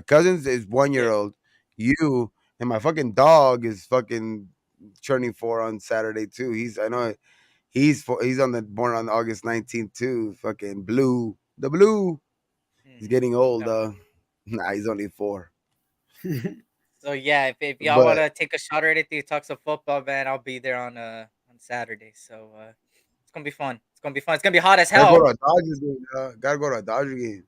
cousin's is 1 year yeah. old. You and my fucking dog is fucking turning 4 on Saturday too. I know he's on the born on August 19th too. Fucking blue, the blue. He's hmm getting old. No. Nah, he's only 4. So yeah, if y'all But wanna take a shot or anything, talk some football, man, I'll be there on Saturday. So it's gonna be fun. It's gonna be fun. It's gonna be hot as gotta go to hell. a Dodgers game. Gotta go to a Dodger game.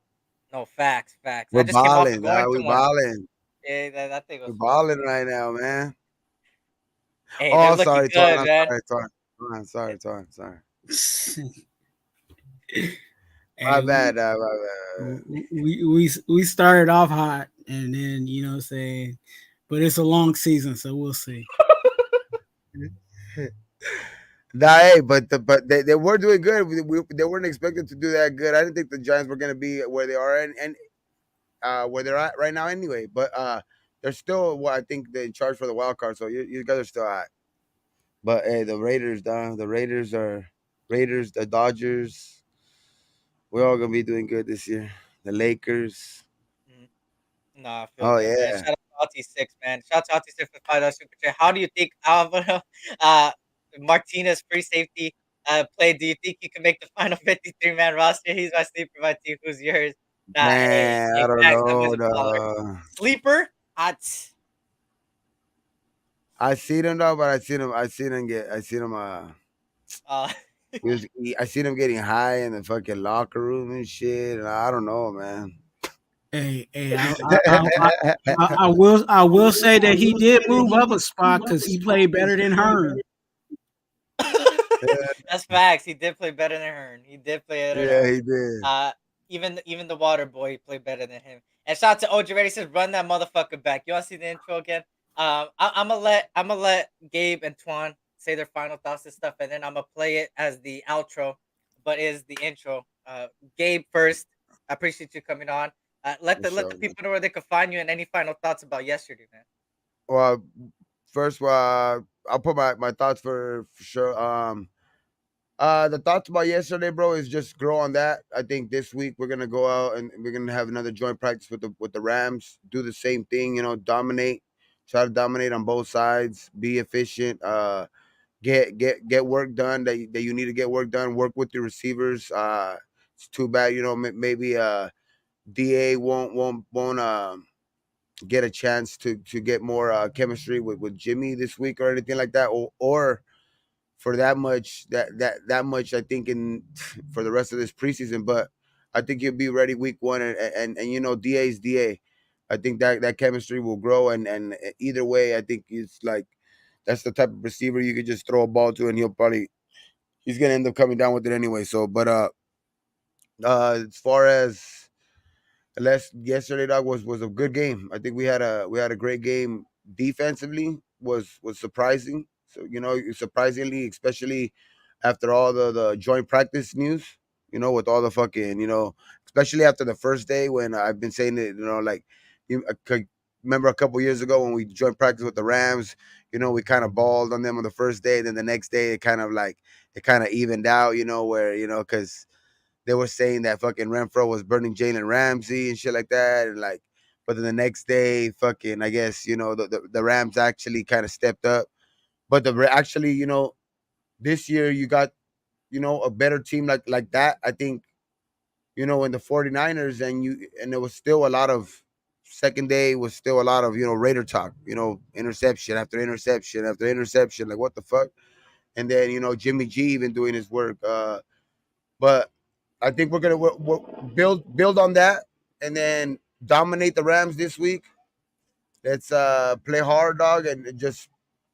No facts, facts. I We're just came off of balling, going dog. We to one. balling. Yeah, that thing We're was fun, balling man. right now, man. Hey, they're Oh, looking sorry, Twan. good, I'm man. sorry, Twan. Twan, sorry, Twan. Sorry. My And bad. My we started off hot, and then saying, but it's a long season, so we'll see. bad. Nah, hey, but they were doing good. They weren't expected to do that good. I didn't think the Giants were gonna be where they are and where they're at right now anyway. But they're still I think they're in charge for the wild card. So you guys are still at. But hey, the Raiders, the Raiders, the Dodgers. We're all gonna be doing good this year. The Lakers. Mm, nah, I feel Oh that, man. yeah. Alti6, man. Shout out to Alti6 for $5 super chat. How do you think Alvaro uh, Martinez free safety played? Do you think he can make the final 53-man roster? He's my sleeper, my team. Who's yours? Man, I Hey, don't facts. That know. was a baller. Sleeper? Hot. I seen him though, but I seen him. Uh, I seen him getting high in the fucking locker room and shit. And I don't know, man. Hey, I will say that he did move up a spot because he played better than Hearn. That's facts. He did play better than Hearn. He did play better than Yeah, Hearn. he did. Even the water boy played better than him. And shout out to OJ Ready says, "Run that motherfucker back." You want to see the intro again? I'm gonna let Gabe and Twan say their final thoughts and stuff, and then I'm gonna play it as the outro, but is the intro. Gabe first. I appreciate you coming on. Let For let sure, the man. people know where they can find you and any final thoughts about yesterday, man. Well, first, I'll put my thoughts for sure. The thoughts about yesterday, bro, is just grow on that. I think this week we're gonna go out and we're gonna have another joint practice with the Rams. Do the same thing, dominate. Try to dominate on both sides. Be efficient. Get work done that you need to get work done. Work with your receivers. It's too bad, maybe Da won't get a chance to get more chemistry with Jimmy this week or anything like that, or for that much I think in for the rest of this preseason. But I think you'll be ready week one, and DA's DA. I think that chemistry will grow, and either way, I think it's like that's the type of receiver you could just throw a ball to, and he's gonna end up coming down with it anyway. So, but as far as yesterday, dog, was a good game. I think we had a great game defensively. Was surprising. So surprisingly, especially after all the joint practice news. With all the fucking especially after the first day when I've been saying it. Like I could remember a couple years ago when we joined practice with the Rams. We kind of balled on them on the first day. Then the next day it kind of evened out. Where because they were saying that fucking Renfro was burning Jalen Ramsey and shit like that, and like, but then the next day, fucking, I guess the Rams actually kind of stepped up, but actually, this year you got a better team like that. I think in the 49ers, and there was still a lot of second day was still a lot of Raider talk, interception after interception after interception, like what the fuck, and then Jimmy G even doing his work, but I think we're gonna build on that and then dominate the Rams this week. Let's play hard, dog, and just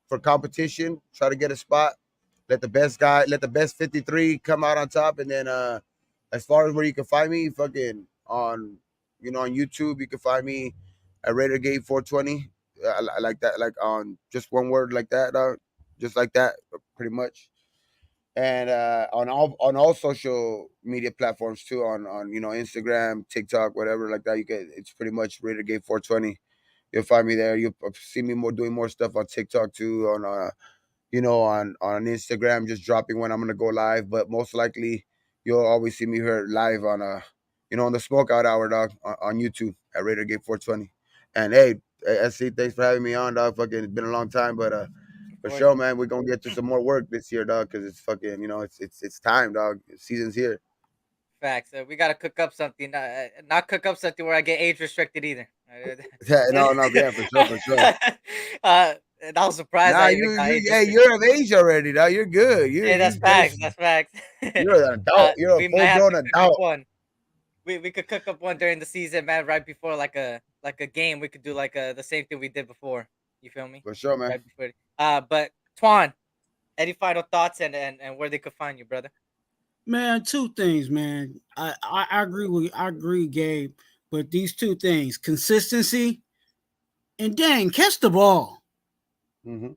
for competition, try to get a spot. Let the best 53 come out on top, and then as far as where you can find me, fucking on YouTube, you can find me at Raider Gate 420. I like that, like on just one word like that, dog, just like that, pretty much, and on all social media platforms too, on Instagram, TikTok, whatever like that. It's pretty much Raider Gate 420. You'll find me there. You'll see me doing more stuff on TikTok too, on Instagram, just dropping when I'm gonna go live. But most likely, you'll always see me here live on the Smokeout Hour, dog, on YouTube at Raider Gate 420. And hey, SC, thanks for having me on, dog. Fucking, it's been a long time, but Of for course. sure, man, we're gonna get to some more work this year, dog, because it's fucking, it's time, dog. Season's here. Facts. We gotta cook up something. Not cook up something where I get age restricted either. Yeah, no, yeah, for sure, for sure. And I was surprised Nah, I even you got you age hey, restricted. you're of age already, dog. You're good. Hey, that's facts. That's facts. You're an adult. You're a We might full have grown to cook up adult. one. We could cook up one during the season, man. Right before like a game, we could do like the same thing we did before. You feel me? For sure, man. Right before. But Twan, any final thoughts and where they could find you, brother? Man, two things, man. I agree, Gabe. But these two things, consistency and dang, catch the ball. Hmm.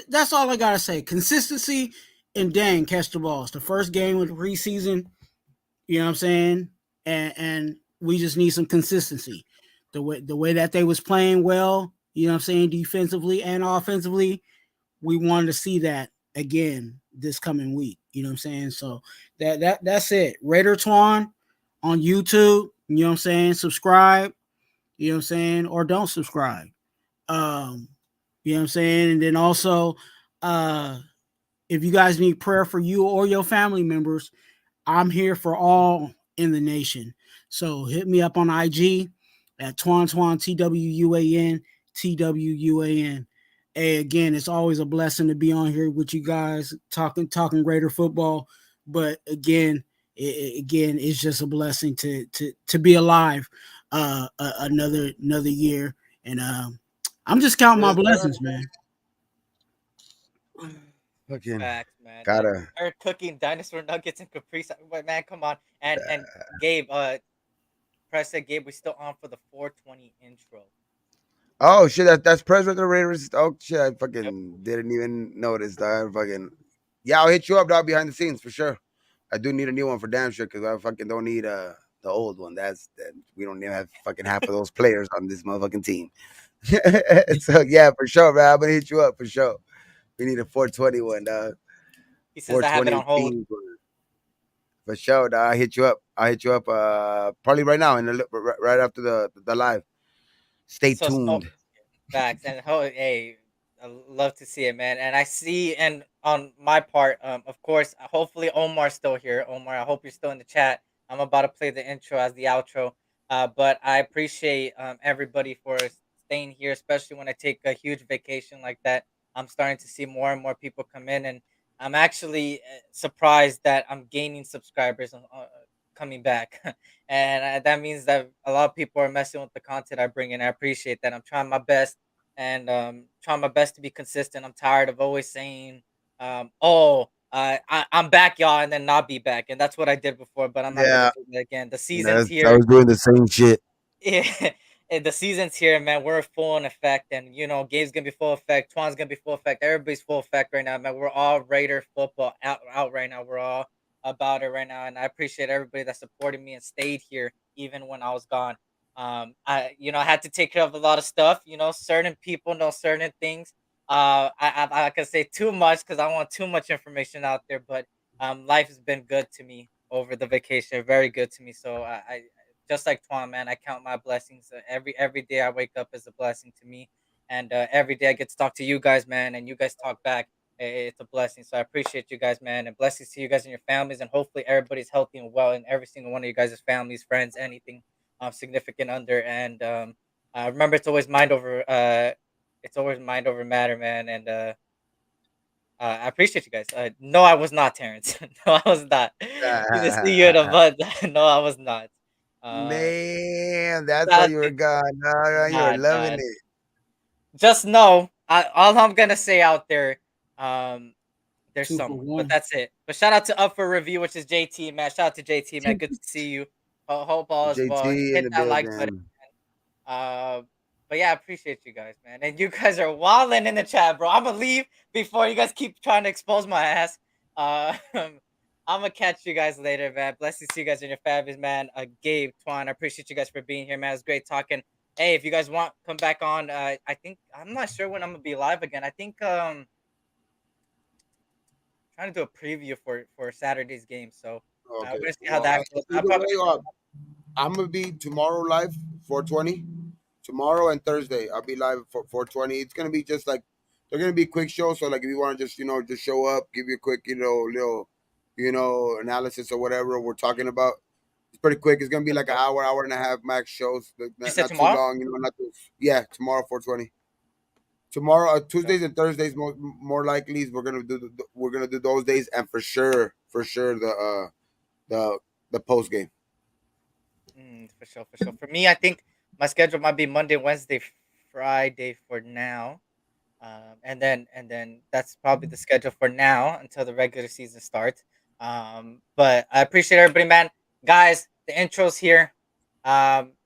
That's all I gotta say. Consistency and dang, catch the ball. It's the first game of the preseason. You know what I'm saying? And we just need some consistency. The way that they was playing well, you know what I'm saying, defensively and offensively, we wanted to see that again this coming week. You know what I'm saying? So that's it. Raider Twan on YouTube. You know what I'm saying? Subscribe. You know what I'm saying? Or don't subscribe. Um, you know what I'm saying? And then also, uh, if you guys need prayer for you or your family members, I'm here for all in the nation. So hit me up on IG at Twan TWUAN. Hey, again, it's always a blessing to be on here with you guys talking greater football. But again, it's just a blessing to be alive another year. And I'm just counting my Yes, sir. blessings, man. Fucking Facts, man. gotta. They're cooking dinosaur nuggets and Capri Sun. Wait, man, come on. And Gabe, Press said, Gabe, we still on for the 420 intro. Oh shit, that's President Raiders. Oh shit, I Yep. fucking didn't even notice that. Fucking yeah, I'll hit you up, dog, behind the scenes for sure. I do need a new one for damn sure because I fucking don't need the old one. That we don't even have fucking half of those players on this motherfucking team. So yeah, for sure, man. I'm gonna hit you up for sure. We need a 420 one, dog. He says I have it 420 on hold. team for sure, dog. I'll hit you up. Probably right now right after the live. Stay So tuned. facts and hey, I love to see it, man. And I see, and on my part, of course, hopefully Omar's still here. Omar, I hope you're still in the chat. I'm about to play the intro as the outro. But I appreciate everybody for staying here, especially when I take a huge vacation like that. I'm starting to see more and more people come in, and I'm actually surprised that I'm gaining subscribers coming back. And that means that a lot of people are messing with the content I bring in. I appreciate that. I'm trying my best and trying my best to be consistent. I'm tired of always saying, I'm back, y'all, and then not be back. And that's what I did before, but I'm not gonna Yeah, do that again. The season's that's, I here. was doing the same shit. Yeah, and the season's here, man. We're full in effect, and Gabe's gonna be full effect. Twan's gonna be full effect. Everybody's full effect right now, man. We're all Raider football out right now. We're all about it right now, and I appreciate everybody that supported me and stayed here even when I was gone. I had to take care of a lot of stuff. Certain people know certain things. I can say too much because I don't want too much information out there, but life has been good to me over the vacation, very good to me. So I just like Twan, man, I count my blessings. Every day I wake up is a blessing to me, and every day I get to talk to you guys, man, and you guys talk back. It's a blessing. So I appreciate you guys, man, and blessings to you guys and your families, and hopefully everybody's healthy and well, and every single one of you guys' families, friends, anything significant under. And remember, it's always mind over matter, man. And I appreciate you guys. No, I was not Terrence. No, I was not. Good to see you in a month. No, I was not. Uh, Man, that's why Sad you were thing. gone. Nah, you were Nah, loving nah. it. Just know, all I'm gonna say out there, um, there's Two for someone, but one. that's it. But shout out to Up for Review, which is JT, man. Shout out to JT, man. Good to see you. Hope all is well. JT in Hit the that like button. building. Uh, but yeah, I appreciate you guys, man. And you guys are wilding in the chat, bro. I'm gonna leave before you guys keep trying to expose my ass. I'm gonna catch you guys later, man. Blessings to you guys and your families, man. Gabe, Twan, I appreciate you guys for being here, man. It's great talking. Hey, if you guys want, come back on. I think I'm not sure when I'm gonna be live again. I think trying to do a preview for Saturday's game. So we're Okay. gonna see how Well, that goes. I'll either probably way, I'm gonna be tomorrow live 420. Tomorrow and Thursday, I'll be live for 420. It's gonna be just like they're gonna be quick shows. So like, if you want to just show up, give you a quick little analysis or whatever we're talking about. It's pretty quick. It's gonna be for like an sure. hour and a half max shows. You Not, said not too tomorrow? long. Not too, yeah. Tomorrow 420. Tomorrow, Sure. Tuesdays and Thursdays, more likely we're gonna do those days, and for sure the the post game. For sure, for sure. For me, I think my schedule might be Monday, Wednesday, Friday for now. And then that's probably the schedule for now until the regular season starts. But I appreciate everybody, man. Guys, the intro's here.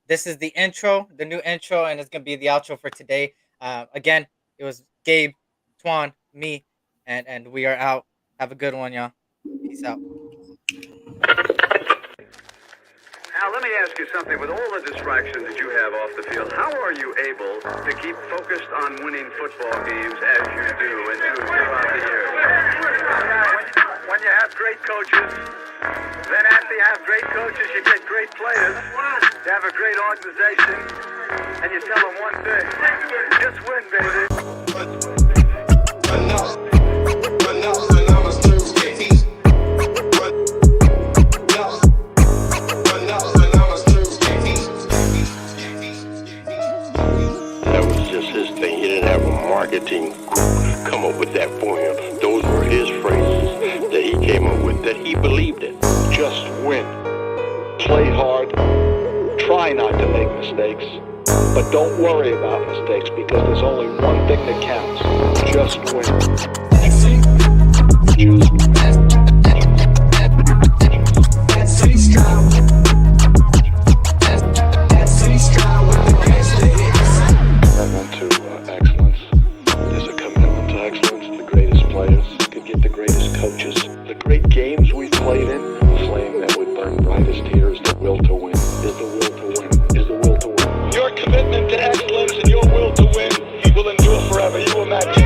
This is the intro, the new intro, and it's gonna be the outro for today. Again, it was Gabe, Twan, me, and we are out. Have a good one, y'all. Peace out. Now, let me ask you something. With all the distractions that you have off the field, how are you able to keep focused on winning football games as you do and do throughout the year? When you have great coaches, then after you have great coaches, you get great players. You have a great organization. and you tell them one thing: just win, baby. That was just his thing. He didn't have a marketing group come up with that for him. Those were his phrases that he came up with, that he believed in. Just win. Play hard. Try not to make mistakes. But don't worry about mistakes because there's only one thing that counts. Just win. Commitment to excellence. There's a commitment to excellence. The greatest players could get the greatest coaches. The great games we played in, the flame that would burn brightest here is the will to win. Is the will to win. Is the will to win. Your commitment to excellence and your will to win will endure forever. You imagine.